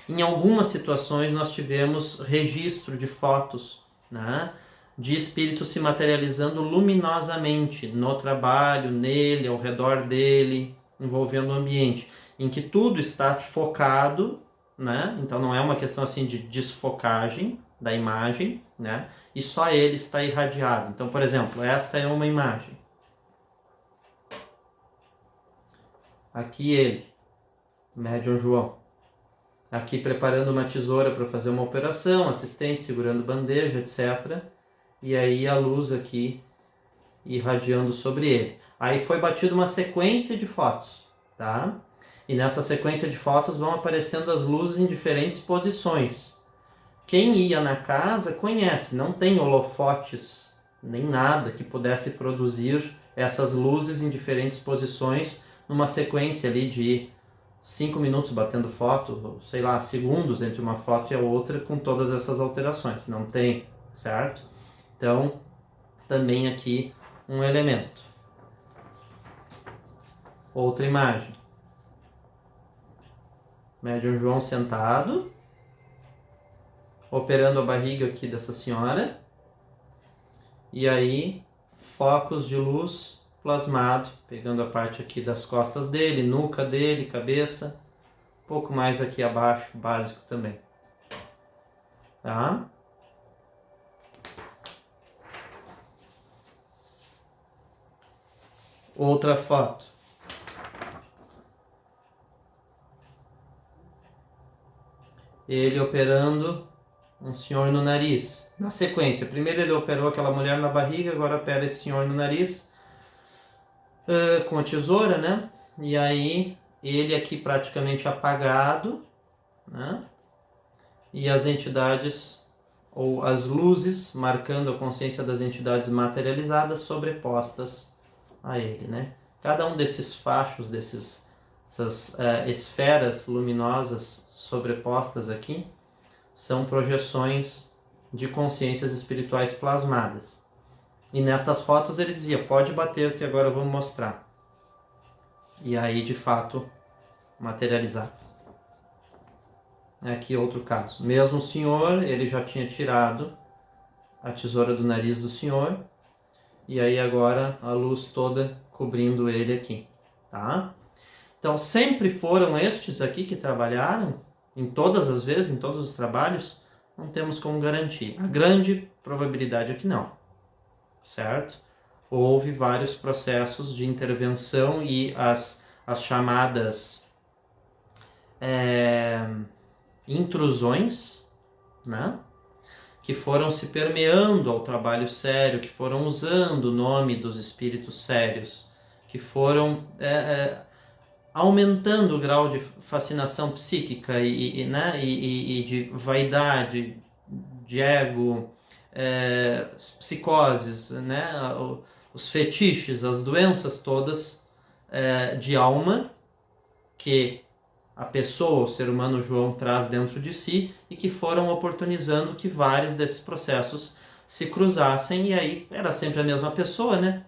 Em algumas situações nós tivemos registro de fotos, né, de espíritos se materializando luminosamente no trabalho, nele, ao redor dele, envolvendo o ambiente, em que tudo está focado, né? Então não é uma questão assim de desfocagem da imagem, né? E só ele está irradiado. Então, por exemplo, esta é uma imagem. Aqui ele, médium João. Aqui preparando uma tesoura para fazer uma operação, assistente segurando bandeja, etc. E aí a luz aqui irradiando sobre ele. Aí foi batida uma sequência de fotos, tá? E nessa sequência de fotos vão aparecendo as luzes em diferentes posições. Quem ia na casa conhece, não tem holofotes nem nada que pudesse produzir essas luzes em diferentes posições numa sequência ali de 5 minutos batendo foto, sei lá, segundos entre uma foto e a outra com todas essas alterações. Não tem, certo? Então, também aqui um elemento. Outra imagem. Médium João sentado, operando a barriga aqui dessa senhora. E aí, focos de luz plasmado, pegando a parte aqui das costas dele, nuca dele, cabeça. Um pouco mais aqui abaixo, básico também. Tá? Outra foto. Ele operando um senhor no nariz. Na sequência, primeiro ele operou aquela mulher na barriga, agora opera esse senhor no nariz com a tesoura, né? E aí ele aqui praticamente apagado, né? E as entidades ou as luzes marcando a consciência das entidades materializadas sobrepostas a ele, né? Cada um desses fachos, dessas esferas luminosas sobrepostas aqui, são projeções de consciências espirituais plasmadas. E nestas fotos ele dizia, pode bater que agora eu vou mostrar. E aí, de fato, materializar. Aqui outro caso. Mesmo o senhor, ele já tinha tirado a tesoura do nariz do senhor. E aí agora a luz toda cobrindo ele aqui. Tá? Então sempre foram estes aqui que trabalharam, em todas as vezes, em todos os trabalhos, não temos como garantir. A grande probabilidade é que não, certo? Houve vários processos de intervenção e as chamadas intrusões, né? Que foram se permeando ao trabalho sério, que foram usando o nome dos espíritos sérios, que foram aumentando o grau de fascinação psíquica e de vaidade, de ego, psicoses, né? Os fetiches, as doenças todas de alma que a pessoa, o ser humano João, traz dentro de si e que foram oportunizando que vários desses processos se cruzassem, e aí era sempre a mesma pessoa, né?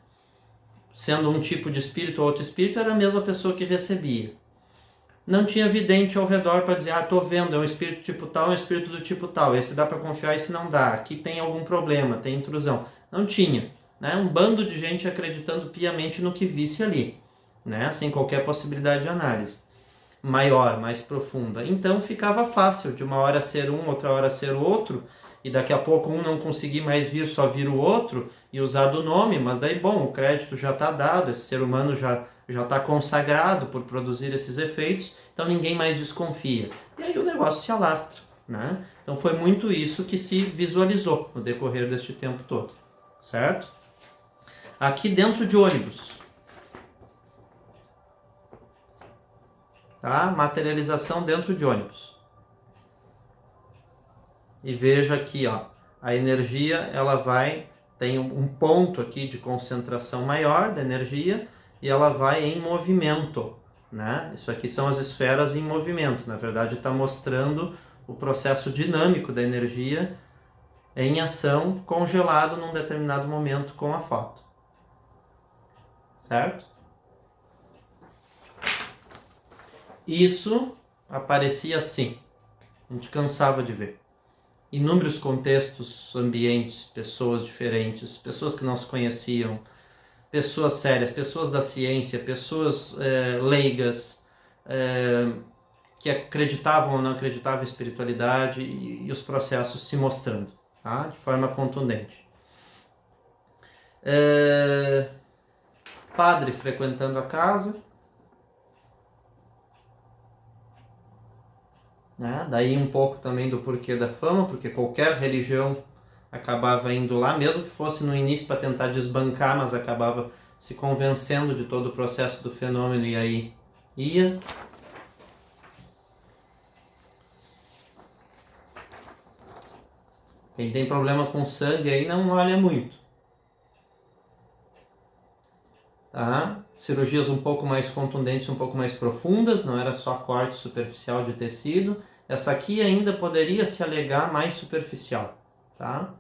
Sendo um tipo de espírito ou outro espírito, era a mesma pessoa que recebia. Não tinha vidente ao redor para dizer, tô vendo, é um espírito tipo tal, é um espírito do tipo tal, esse dá para confiar, esse não dá, aqui tem algum problema, tem intrusão. Não tinha, né? Um bando de gente acreditando piamente no que visse ali, né? Sem qualquer possibilidade de análise maior, mais profunda. Então ficava fácil, de uma hora ser um, outra hora ser outro, e daqui a pouco um não conseguir mais vir, só vir o outro, e usar do nome, mas daí, bom, o crédito já está dado, esse ser humano já está consagrado por produzir esses efeitos, então ninguém mais desconfia. E aí o negócio se alastra, né? Então foi muito isso que se visualizou no decorrer deste tempo todo, certo? Aqui dentro de ônibus, tá? Materialização dentro de ônibus. E veja aqui, ó, a energia, ela tem um ponto aqui de concentração maior da energia e ela vai em movimento, né? Isso aqui são as esferas em movimento. Na verdade, está mostrando o processo dinâmico da energia em ação, congelado num determinado momento com a foto. Certo? Isso aparecia assim. A gente cansava de ver. Inúmeros contextos, ambientes, pessoas diferentes, pessoas que não se conheciam, pessoas sérias, pessoas da ciência, pessoas leigas, que acreditavam ou não acreditavam em espiritualidade e os processos se mostrando, tá? De forma contundente. Padre frequentando a casa, né? Daí um pouco também do porquê da fama, porque qualquer religião acabava indo lá, mesmo que fosse no início para tentar desbancar, mas acabava se convencendo de todo o processo do fenômeno e aí ia. Quem tem problema com sangue aí não olha muito. Tá? Cirurgias um pouco mais contundentes, um pouco mais profundas, não era só corte superficial de tecido. Essa aqui ainda poderia se alegar mais superficial, tá?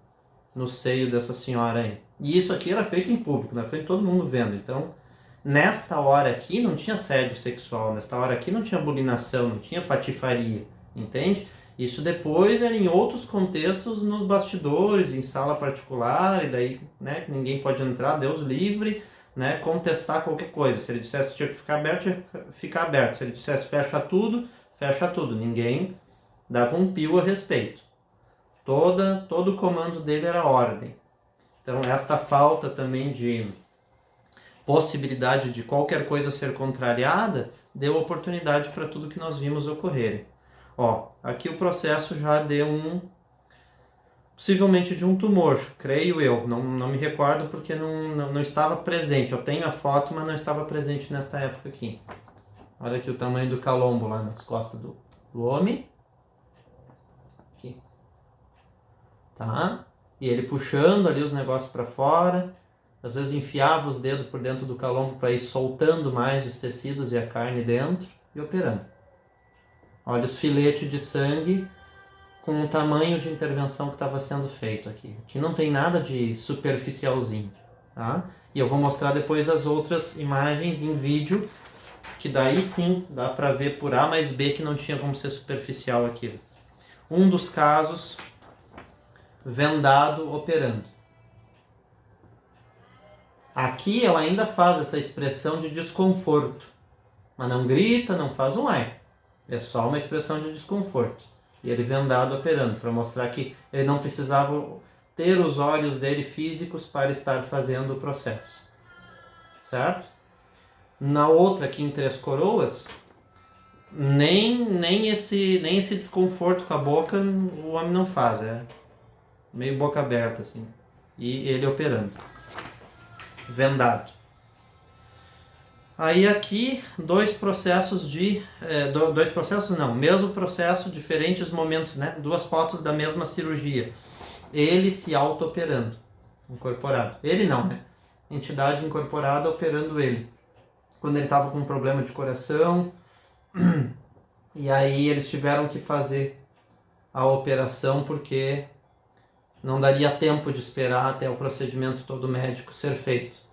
No seio dessa senhora aí. E isso aqui era feito em público, na frente de todo mundo vendo. Então, nesta hora aqui não tinha assédio sexual, nesta hora aqui não tinha bulinação, não tinha patifaria, entende? Isso depois era em outros contextos, nos bastidores, em sala particular, e daí, né, que ninguém pode entrar, Deus livre, né, contestar qualquer coisa. Se ele dissesse que tinha que ficar aberto, tinha que ficar aberto. Se ele dissesse fecha tudo, fecha tudo. Ninguém dava um pio a respeito. Todo o comando dele era ordem. Então, esta falta também de possibilidade de qualquer coisa ser contrariada deu oportunidade para tudo que nós vimos ocorrer. Ó, aqui o processo já deu possivelmente de um tumor, creio eu. Não me recordo porque não estava presente. Eu tenho a foto, mas não estava presente nesta época aqui. Olha aqui o tamanho do calombo lá nas costas do homem. Aqui. Tá? E ele puxando ali os negócios para fora. Às vezes enfiava os dedos por dentro do calombo para ir soltando mais os tecidos e a carne dentro e operando. Olha os filetes de sangue com o tamanho de intervenção que estava sendo feito aqui. Aqui não tem nada de superficialzinho, tá? E eu vou mostrar depois as outras imagens em vídeo, que daí sim dá para ver por A mais B que não tinha como ser superficial aquilo. Um dos casos, vendado operando. Aqui ela ainda faz essa expressão de desconforto, mas não grita, não faz um ai. É só uma expressão de desconforto. E ele vendado operando, para mostrar que ele não precisava ter os olhos dele físicos para estar fazendo o processo. Certo? Na outra aqui em Três Coroas, nem esse desconforto com a boca o homem não faz. É meio boca aberta assim. E ele operando. Vendado. Aí aqui, dois processos não, mesmo processo, diferentes momentos, né? Duas fotos da mesma cirurgia. Ele se auto-operando, incorporado. Ele não, né? Entidade incorporada operando ele. Quando ele estava com um problema de coração, e aí eles tiveram que fazer a operação porque não daria tempo de esperar até o procedimento todo médico ser feito.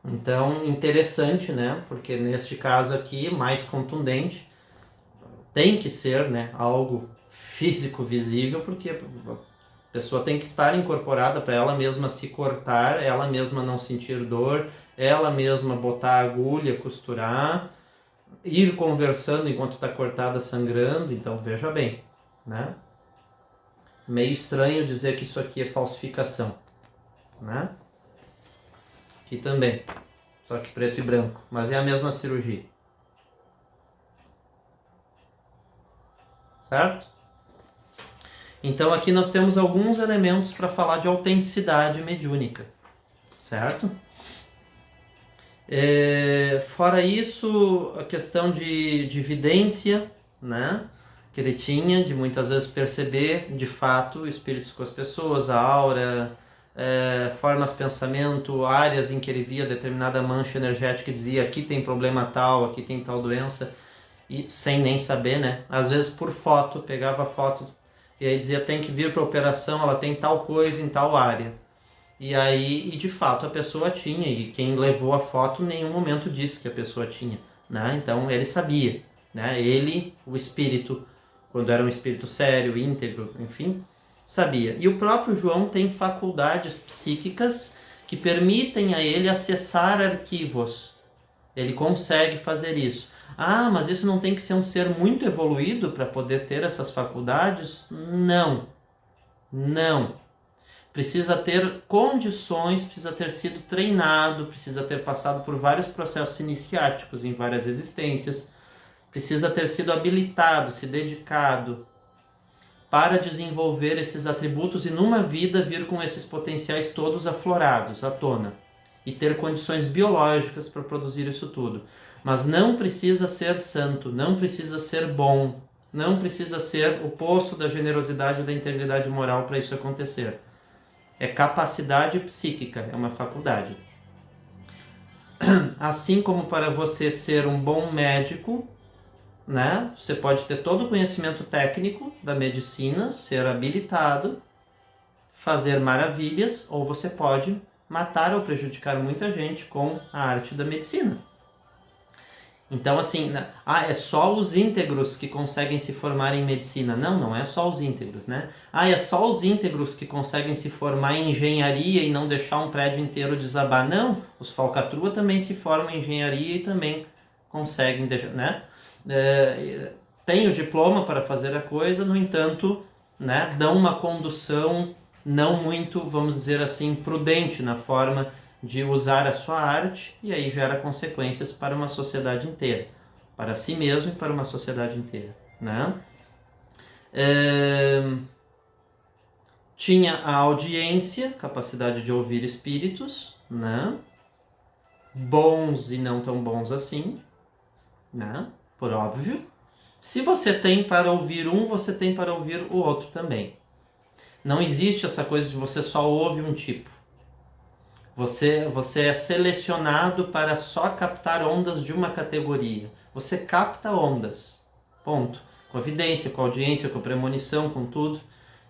Então, interessante, né? Porque neste caso aqui, mais contundente, tem que ser, né, algo físico visível, porque a pessoa tem que estar incorporada para ela mesma se cortar, ela mesma não sentir dor, ela mesma botar a agulha, costurar, ir conversando enquanto está cortada, sangrando. Então, veja bem, né? Meio estranho dizer que isso aqui é falsificação, né? Aqui também, só que preto e branco, mas é a mesma cirurgia. Certo? Então aqui nós temos alguns elementos para falar de autenticidade mediúnica, certo? Fora isso, a questão de evidência, né? Que ele tinha, de muitas vezes perceber de fato espíritos com as pessoas, a aura, formas de pensamento, áreas em que ele via determinada mancha energética e dizia aqui tem problema tal, aqui tem tal doença, e sem nem saber, né? Às vezes por foto, pegava a foto e aí dizia tem que vir para operação, ela tem tal coisa em tal área. E aí, e de fato a pessoa tinha, e quem levou a foto em nenhum momento disse que a pessoa tinha, né? Então ele sabia, né? Ele, o espírito, quando era um espírito sério, íntegro, enfim, sabia. E o próprio João tem faculdades psíquicas que permitem a ele acessar arquivos. Ele consegue fazer isso. Ah, mas isso não tem que ser um ser muito evoluído para poder ter essas faculdades? Não. Não. Precisa ter condições, precisa ter sido treinado, precisa ter passado por vários processos iniciáticos em várias existências, precisa ter sido habilitado, se dedicado para desenvolver esses atributos e numa vida vir com esses potenciais todos aflorados à tona e ter condições biológicas para produzir isso tudo. Mas não precisa ser santo, não precisa ser bom, Não precisa ser o poço da generosidade ou da integridade moral para isso acontecer. É capacidade psíquica, é uma faculdade. Assim como para você ser um bom médico, né? Você pode ter todo o conhecimento técnico da medicina, ser habilitado, fazer maravilhas, ou você pode matar ou prejudicar muita gente com a arte da medicina. Então, assim, é só os íntegros que conseguem se formar em medicina. Não, não é só os íntegros, né? É só os íntegros que conseguem se formar em engenharia e não deixar um prédio inteiro desabar. Não, os falcatrua também se formam em engenharia e também conseguem, né? Tem o diploma para fazer a coisa, no entanto, né, dão uma condução não muito, vamos dizer assim, prudente na forma de usar a sua arte, e aí gera consequências para uma sociedade inteira, para si mesmo e para uma sociedade inteira, né? Tinha a audiência, capacidade de ouvir espíritos, né? Bons e não tão bons assim, né? Por óbvio. Se você tem para ouvir um, você tem para ouvir o outro também. Não existe essa coisa de você só ouve um tipo. Você é selecionado para só captar ondas de uma categoria. Você capta ondas. Ponto. Com evidência, com audiência, com premonição, com tudo.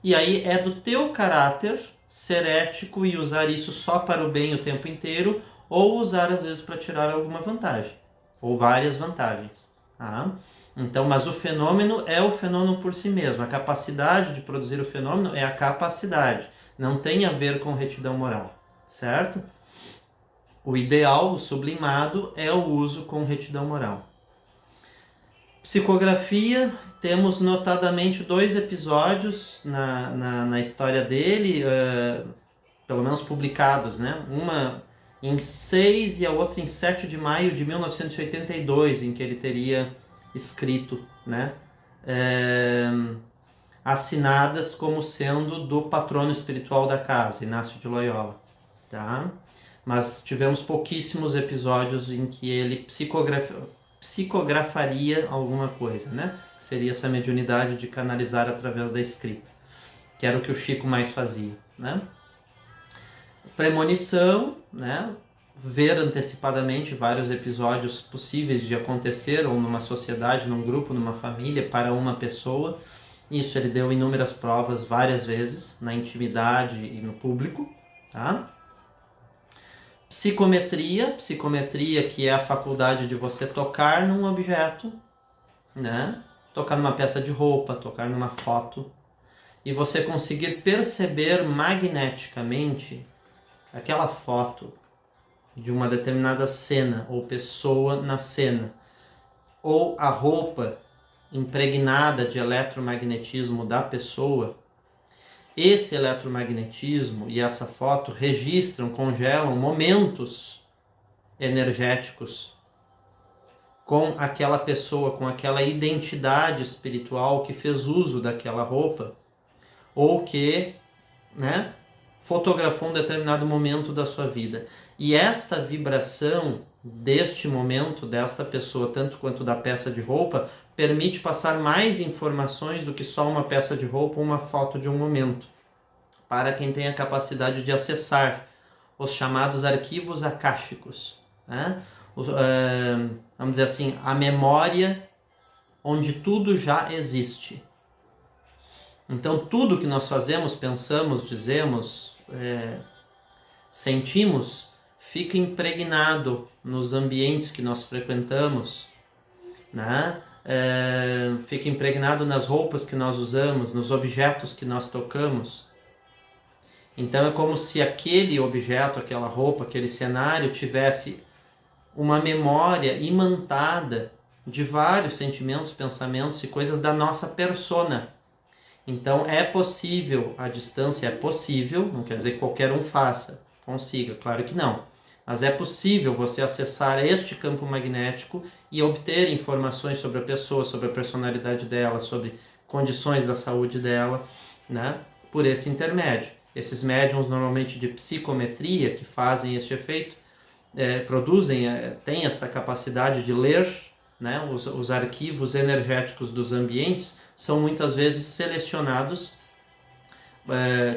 E aí é do teu caráter ser ético e usar isso só para o bem o tempo inteiro, ou usar às vezes para tirar alguma vantagem. Ou várias vantagens. Tá? Então, mas o fenômeno é o fenômeno por si mesmo. A capacidade de produzir o fenômeno é a capacidade. Não tem a ver com retidão moral. Certo? O ideal, o sublimado, é o uso com retidão moral. Psicografia, temos notadamente 2 episódios na história dele, pelo menos publicados, né? Uma em 6 e a outra em 7 de maio de 1982, em que ele teria escrito, né? Assinadas como sendo do patrono espiritual da casa, Inácio de Loyola. Tá? Mas tivemos pouquíssimos episódios em que ele psicografaria alguma coisa, né? Seria essa mediunidade de canalizar através da escrita, que era o que o Chico mais fazia, né? Premonição, né? Ver antecipadamente vários episódios possíveis de acontecer, ou numa sociedade, num grupo, numa família, para uma pessoa. Isso ele deu inúmeras provas várias vezes, na intimidade e no público, tá? Psicometria que é a faculdade de você tocar num objeto, né? Tocar numa peça de roupa, tocar numa foto, e você conseguir perceber magneticamente aquela foto de uma determinada cena ou pessoa na cena, ou a roupa impregnada de eletromagnetismo da pessoa. Esse eletromagnetismo e essa foto registram, congelam momentos energéticos com aquela pessoa, com aquela identidade espiritual que fez uso daquela roupa, ou que, né, fotografou um determinado momento da sua vida. E esta vibração deste momento, desta pessoa, tanto quanto da peça de roupa, permite passar mais informações do que só uma peça de roupa ou uma foto de um momento, para quem tem a capacidade de acessar os chamados arquivos akáshicos, né? Vamos dizer assim, a memória onde tudo já existe. Então tudo que nós fazemos, pensamos, dizemos, sentimos, fica impregnado nos ambientes que nós frequentamos, né? Fica impregnado nas roupas que nós usamos, nos objetos que nós tocamos. Então é como se aquele objeto, aquela roupa, aquele cenário tivesse uma memória imantada de vários sentimentos, pensamentos e coisas da nossa persona. Então é possível, a distância é possível, não quer dizer que qualquer um faça, consiga, claro que não. Mas é possível você acessar este campo magnético e obter informações sobre a pessoa, sobre a personalidade dela, sobre condições da saúde dela, né? Por esse intermédio. Esses médiums normalmente de psicometria que fazem este efeito, produzem, têm esta capacidade de ler né? Os arquivos energéticos dos ambientes são muitas vezes selecionados,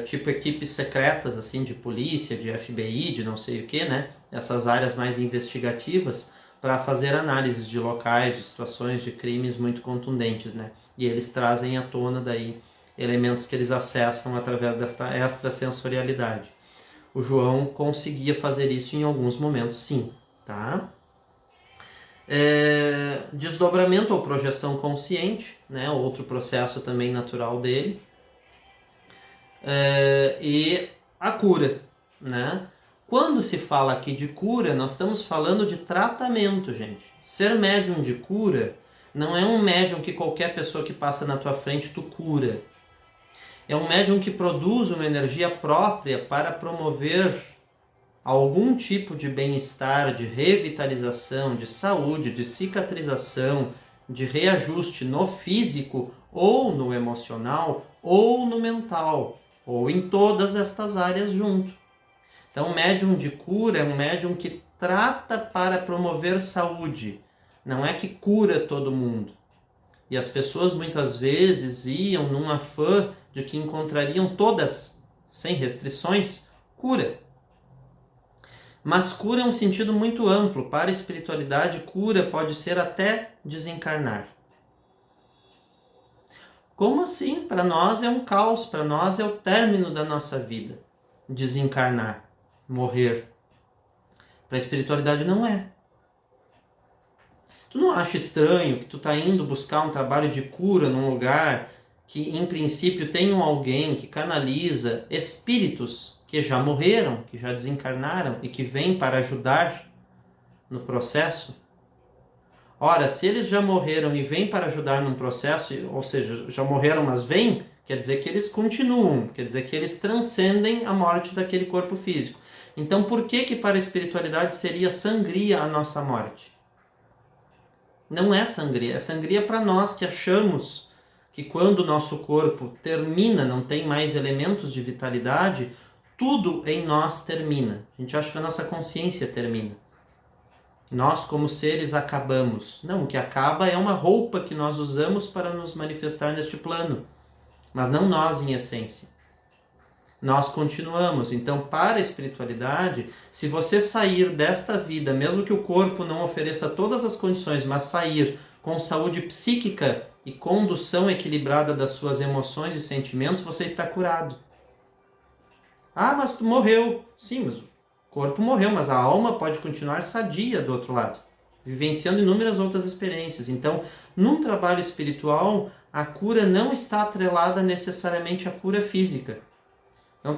tipo equipes secretas, assim, de polícia, de FBI, de não sei o que, né? Essas áreas mais investigativas, para fazer análises de locais, de situações, de crimes muito contundentes, né? E eles trazem à tona daí elementos que eles acessam através desta extrasensorialidade. O João conseguia fazer isso em alguns momentos, sim, tá? Desdobramento ou projeção consciente, né? Outro processo também natural dele. E a cura, né? Quando se fala aqui de cura, nós estamos falando de tratamento, gente. Ser médium de cura não é um médium que qualquer pessoa que passa na tua frente tu cura. É um médium que produz uma energia própria para promover algum tipo de bem-estar, de revitalização, de saúde, de cicatrização, de reajuste no físico, ou no emocional, ou no mental, ou em todas estas áreas junto. Então, o médium de cura é um médium que trata para promover saúde, não é que cura todo mundo. E as pessoas muitas vezes iam num afã de que encontrariam todas, sem restrições, cura. Mas cura é um sentido muito amplo. Para a espiritualidade, cura pode ser até desencarnar. Como assim? Para nós é um caos, para nós é o término da nossa vida. Desencarnar, morrer. Para a espiritualidade não é. Tu não acha estranho que tu tá indo buscar um trabalho de cura num lugar que, em princípio, tem alguém que canaliza espíritos que já morreram, que já desencarnaram e que vêm para ajudar no processo? Ora, se eles já morreram e vêm para ajudar num processo, ou seja, já morreram, mas vêm, quer dizer que eles continuam, quer dizer que eles transcendem a morte daquele corpo físico. Então, por que para a espiritualidade seria sangria a nossa morte? Não é sangria para nós que achamos que quando o nosso corpo termina, não tem mais elementos de vitalidade, tudo em nós termina. A gente acha que a nossa consciência termina. Nós, como seres, acabamos. Não, o que acaba é uma roupa que nós usamos para nos manifestar neste plano, mas não nós em essência. Nós continuamos. Então, para a espiritualidade, se você sair desta vida, mesmo que o corpo não ofereça todas as condições, mas sair com saúde psíquica e condução equilibrada das suas emoções e sentimentos, você está curado. Ah, mas tu morreu. Sim, mas o corpo morreu, mas a alma pode continuar sadia do outro lado, vivenciando inúmeras outras experiências. Então, num trabalho espiritual, a cura não está atrelada necessariamente à cura física. Então,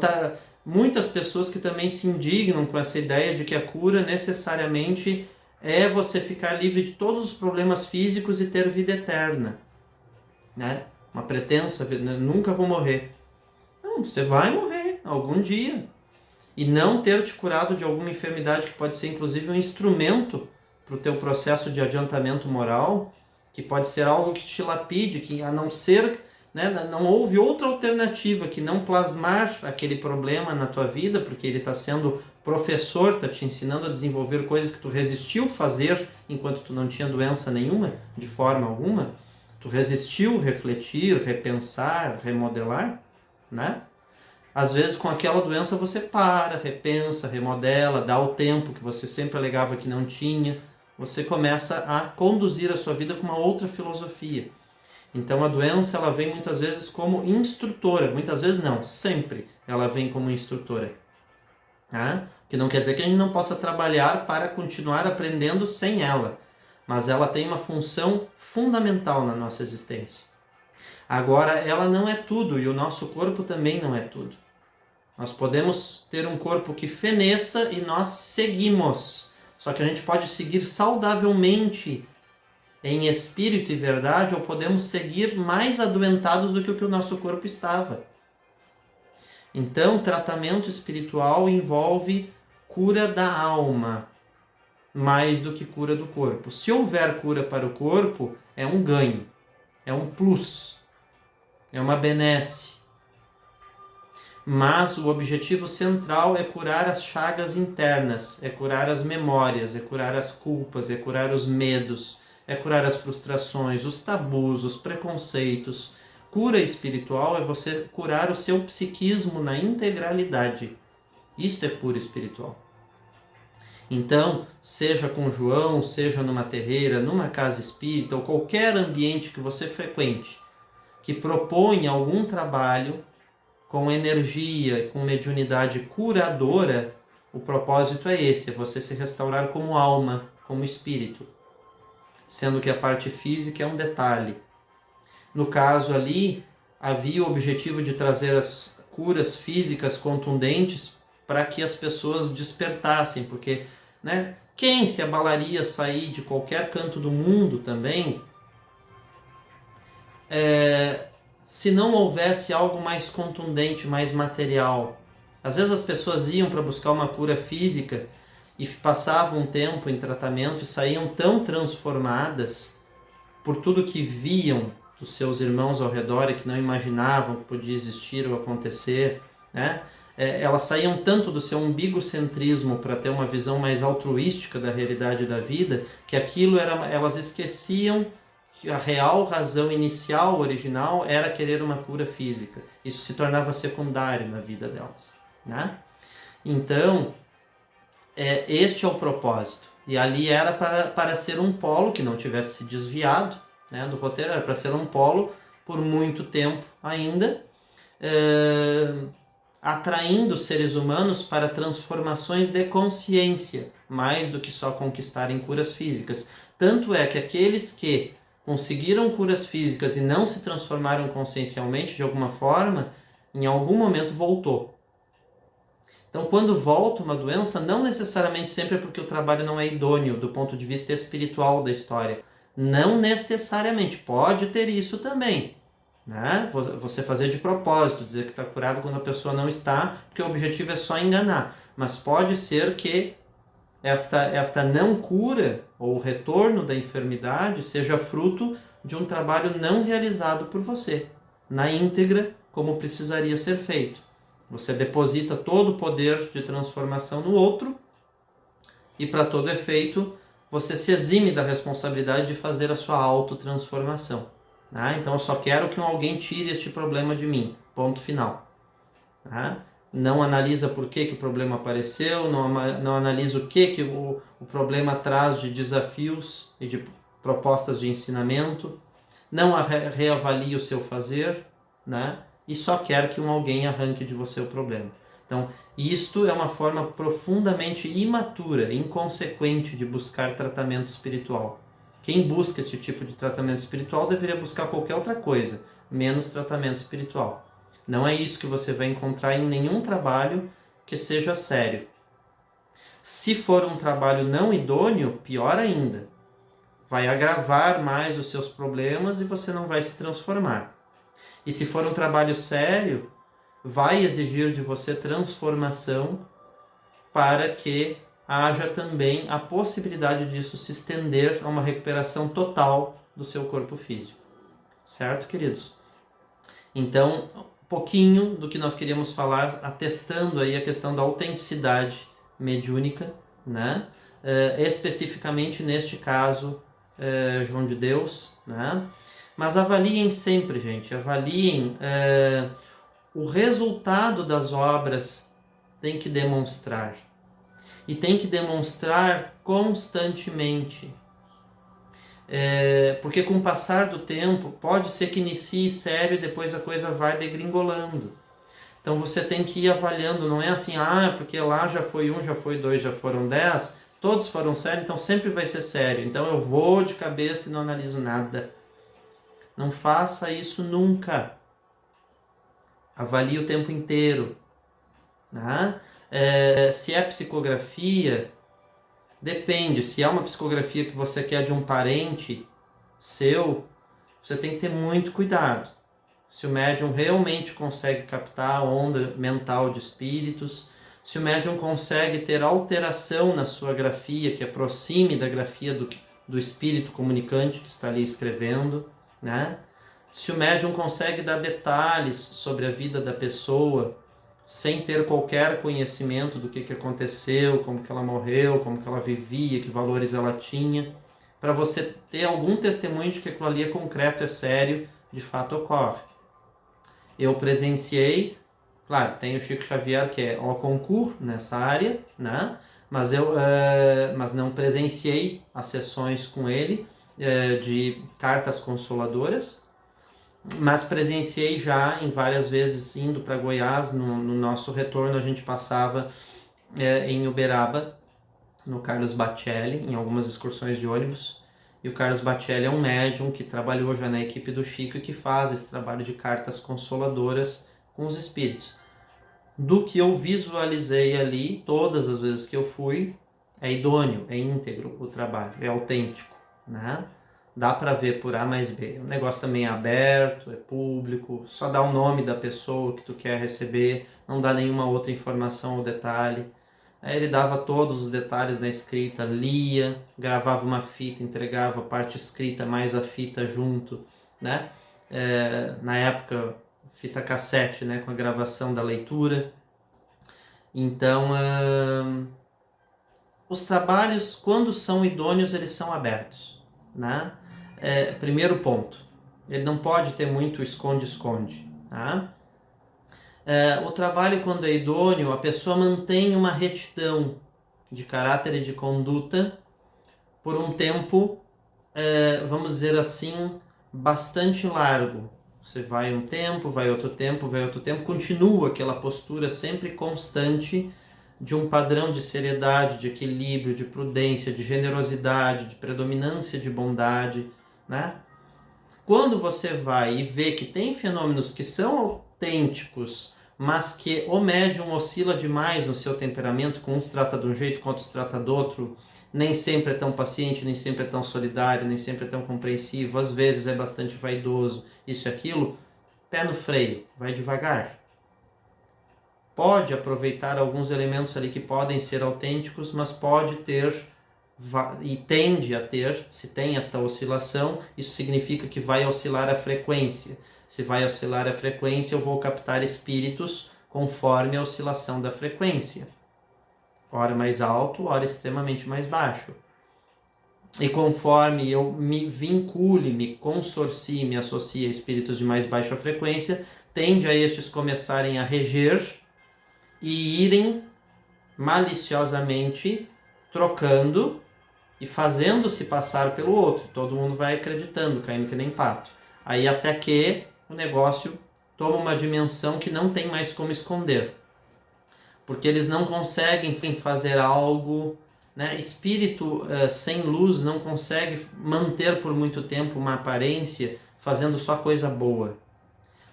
muitas pessoas que também se indignam com essa ideia de que a cura necessariamente é você ficar livre de todos os problemas físicos e ter vida eterna, né? Uma pretensa, nunca vou morrer. Não, você vai morrer algum dia. E não ter te curado de alguma enfermidade que pode ser inclusive um instrumento para o teu processo de adiantamento moral, que pode ser algo que te lapide, que a não ser, né, não houve outra alternativa que não plasmar aquele problema na tua vida, porque ele está sendo professor, está te ensinando a desenvolver coisas que tu resistiu fazer enquanto tu não tinha doença nenhuma, de forma alguma. Tu resistiu refletir, repensar, remodelar, né? Às vezes com aquela doença você para, repensa, remodela, dá o tempo que você sempre alegava que não tinha. Você começa a conduzir a sua vida com uma outra filosofia. Então a doença ela vem muitas vezes como instrutora, muitas vezes não, sempre ela vem como instrutora. Tá? Que não quer dizer que a gente não possa trabalhar para continuar aprendendo sem ela, mas ela tem uma função fundamental na nossa existência. Agora, ela não é tudo e o nosso corpo também não é tudo. Nós podemos ter um corpo que feneça e nós seguimos. Só que a gente pode seguir saudavelmente em espírito e verdade, ou podemos seguir mais adoentados do que o nosso corpo estava. Então, tratamento espiritual envolve cura da alma, mais do que cura do corpo. Se houver cura para o corpo, é um ganho, é um plus, é uma benesse. Mas o objetivo central é curar as chagas internas, é curar as memórias, é curar as culpas, é curar os medos, é curar as frustrações, os tabus, os preconceitos. Cura espiritual é você curar o seu psiquismo na integralidade. Isto é cura espiritual. Então, seja com João, seja numa terreira, numa casa espírita ou qualquer ambiente que você frequente, que propõe algum trabalho com energia, com mediunidade curadora, o propósito é esse, é você se restaurar como alma, como espírito. Sendo que a parte física é um detalhe. No caso ali, havia o objetivo de trazer as curas físicas contundentes para que as pessoas despertassem, porque, né, quem se abalaria sair de qualquer canto do mundo também, se não houvesse algo mais contundente, mais material. Às vezes as pessoas iam para buscar uma cura física e passavam um tempo em tratamento e saíam tão transformadas por tudo que viam dos seus irmãos ao redor e que não imaginavam que podia existir ou acontecer, né? Elas saíam tanto do seu umbigocentrismo para ter uma visão mais altruística da realidade da vida, que aquilo elas esqueciam que a real razão inicial, original, era querer uma cura física. Isso se tornava secundário na vida delas, né? Então, este é o propósito. E ali era para ser um polo que não tivesse se desviado, né, do roteiro, era para ser um polo por muito tempo ainda, atraindo seres humanos para transformações de consciência, mais do que só conquistarem curas físicas. Tanto é que aqueles que conseguiram curas físicas e não se transformaram consciencialmente de alguma forma, em algum momento voltou. Então, quando volta uma doença, não necessariamente sempre é porque o trabalho não é idôneo do ponto de vista espiritual da história. Não necessariamente. Pode ter isso também, né? Você fazer de propósito, dizer que está curado quando a pessoa não está, porque o objetivo é só enganar. Mas pode ser que esta não cura ou o retorno da enfermidade seja fruto de um trabalho não realizado por você, na íntegra, como precisaria ser feito. Você deposita todo o poder de transformação no outro e, para todo efeito, você se exime da responsabilidade de fazer a sua autotransformação. Então, eu só quero que alguém tire este problema de mim. Ponto final. Não analisa por que o problema apareceu, não analisa o que o problema traz de desafios e de propostas de ensinamento, não reavalia o seu fazer, né? E só quer que alguém arranque de você o problema. Então, isto é uma forma profundamente imatura, inconsequente de buscar tratamento espiritual. Quem busca esse tipo de tratamento espiritual deveria buscar qualquer outra coisa, menos tratamento espiritual. Não é isso que você vai encontrar em nenhum trabalho que seja sério. Se for um trabalho não idôneo, pior ainda. Vai agravar mais os seus problemas e você não vai se transformar. E se for um trabalho sério, vai exigir de você transformação para que haja também a possibilidade disso se estender a uma recuperação total do seu corpo físico. Certo, queridos? Então, um pouquinho do que nós queríamos falar, atestando aí a questão da autenticidade mediúnica, né? Especificamente neste caso, João de Deus, né? Mas avaliem sempre, gente, avaliem o resultado das obras, tem que demonstrar. E tem que demonstrar constantemente. Porque com o passar do tempo, pode ser que inicie sério e depois a coisa vai degringolando. Então você tem que ir avaliando, não é assim, porque lá já foi 1, já foi 2, já foram 10, todos foram sérios, então sempre vai ser sério. Então eu vou de cabeça e não analiso nada. Não faça isso nunca. Avalie o tempo inteiro. Né? Se é psicografia, depende. Se é uma psicografia que você quer de um parente seu, você tem que ter muito cuidado. Se o médium realmente consegue captar a onda mental de espíritos, se o médium consegue ter alteração na sua grafia, que aproxime da grafia do espírito comunicante que está ali escrevendo, né? Se o médium consegue dar detalhes sobre a vida da pessoa, sem ter qualquer conhecimento do que aconteceu, como que ela morreu, como que ela vivia, que valores ela tinha, para você ter algum testemunho de que aquilo ali é concreto, é sério, de fato ocorre. Eu presenciei, claro, tem o Chico Xavier que é au concours nessa área, né? Mas não presenciei as sessões com ele de cartas consoladoras, mas presenciei já em várias vezes indo para Goiás. No nosso retorno a gente passava em Uberaba, no Carlos Bacelli, em algumas excursões de ônibus. E o Carlos Bacelli é um médium que trabalhou já na equipe do Chico e que faz esse trabalho de cartas consoladoras com os espíritos. Do que eu visualizei ali, todas as vezes que eu fui, é idôneo, é íntegro o trabalho, é autêntico, né? Dá para ver por A mais B. O negócio também é aberto, é público, só dá o nome da pessoa que tu quer receber, não dá nenhuma outra informação ou detalhe. Aí ele dava todos os detalhes na escrita, lia, gravava uma fita, entregava a parte escrita mais a fita junto, né? Na época, fita cassete, né? Com a gravação da leitura. Então, os trabalhos, quando são idôneos, eles são abertos, né? Primeiro ponto, ele não pode ter muito esconde-esconde, tá? O trabalho, quando é idôneo, a pessoa mantém uma retidão de caráter e de conduta por um tempo, vamos dizer assim, bastante largo. Você vai um tempo, vai outro tempo, vai outro tempo, continua aquela postura sempre constante de um padrão de seriedade, de equilíbrio, de prudência, de generosidade, de predominância de bondade, né? Quando você vai e vê que tem fenômenos que são autênticos, mas que o médium oscila demais no seu temperamento, com uns trata de um jeito, com outros trata do outro, nem sempre é tão paciente, nem sempre é tão solidário, nem sempre é tão compreensivo, às vezes é bastante vaidoso, isso e aquilo, pé no freio, vai devagar. Pode aproveitar alguns elementos ali que podem ser autênticos, mas pode ter e tende a ter, se tem esta oscilação, isso significa que vai oscilar a frequência. Se vai oscilar a frequência, eu vou captar espíritos conforme a oscilação da frequência. Ora mais alto, ora extremamente mais baixo. E conforme eu me vincule, me consorcie, me associe a espíritos de mais baixa frequência, tende a estes começarem a reger e irem maliciosamente trocando e fazendo-se passar pelo outro. Todo mundo vai acreditando, caindo que nem pato. Aí até que o negócio toma uma dimensão que não tem mais como esconder. Porque eles não conseguem fazer algo, né? Espírito sem luz não consegue manter por muito tempo uma aparência fazendo só coisa boa.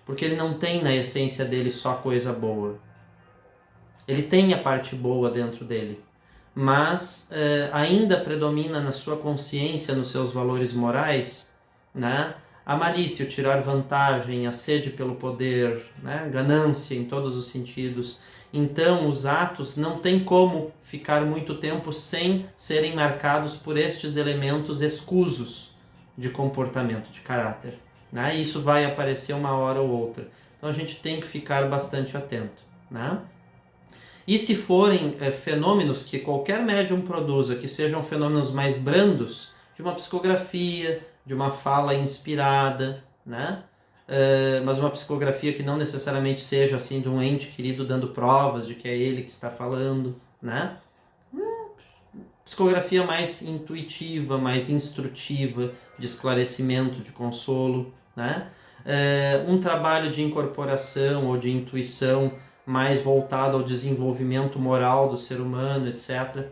Porque ele não tem na essência dele só coisa boa. Ele tem a parte boa dentro dele, mas ainda predomina na sua consciência, nos seus valores morais, né? A malícia, o tirar vantagem, a sede pelo poder, né? Ganância em todos os sentidos. Então, os atos não tem como ficar muito tempo sem serem marcados por estes elementos escusos de comportamento, de caráter, né? E isso vai aparecer uma hora ou outra. Então, a gente tem que ficar bastante atento, né? E se forem fenômenos que qualquer médium produza, que sejam fenômenos mais brandos, de uma psicografia, de uma fala inspirada, né? Mas uma psicografia que não necessariamente seja assim de um ente querido dando provas de que é ele que está falando, né? Psicografia mais intuitiva, mais instrutiva, de esclarecimento, de consolo, né? Um trabalho de incorporação ou de intuição mais voltado ao desenvolvimento moral do ser humano, etc.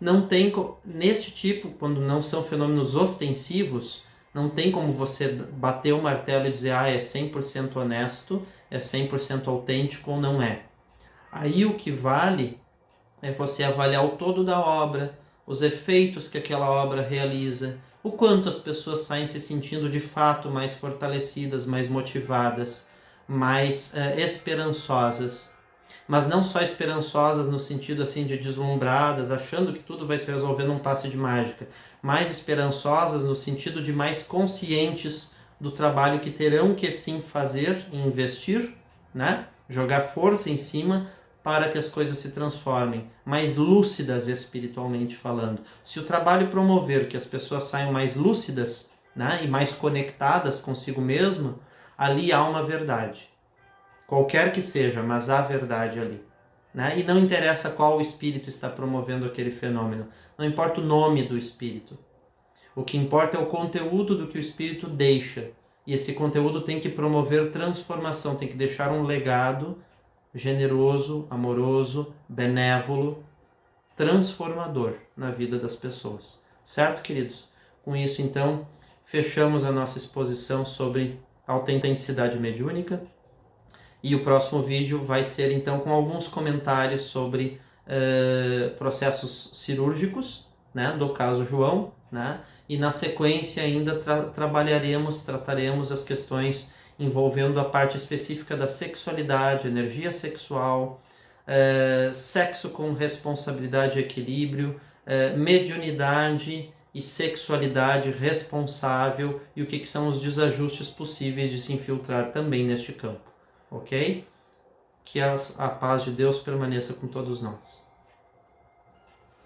Não tem, neste tipo, quando não são fenômenos ostensivos, não tem como você bater o martelo e dizer é 100% honesto, é 100% autêntico ou não é. Aí o que vale é você avaliar o todo da obra, os efeitos que aquela obra realiza, o quanto as pessoas saem se sentindo de fato mais fortalecidas, mais motivadas, mais esperançosas. Mas não só esperançosas no sentido assim de deslumbradas, achando que tudo vai se resolver num passe de mágica, mais esperançosas no sentido de mais conscientes do trabalho que terão que sim fazer e investir, né? Jogar força em cima para que as coisas se transformem, mais lúcidas espiritualmente falando. Se o trabalho promover que as pessoas saiam mais lúcidas, né, e mais conectadas consigo mesmo, ali há uma verdade. Qualquer que seja, mas há verdade ali. Né? E não interessa qual espírito está promovendo aquele fenômeno. Não importa o nome do espírito. O que importa é o conteúdo do que o espírito deixa. E esse conteúdo tem que promover transformação, tem que deixar um legado generoso, amoroso, benévolo, transformador na vida das pessoas. Certo, queridos? Com isso, então, fechamos a nossa exposição sobre autenticidade mediúnica. E o próximo vídeo vai ser, então, com alguns comentários sobre processos cirúrgicos, né, do caso João, né? E na sequência ainda trataremos as questões envolvendo a parte específica da sexualidade, energia sexual, sexo com responsabilidade e equilíbrio, mediunidade e sexualidade responsável e o que são os desajustes possíveis de se infiltrar também neste campo, ok? Que a paz de Deus permaneça com todos nós.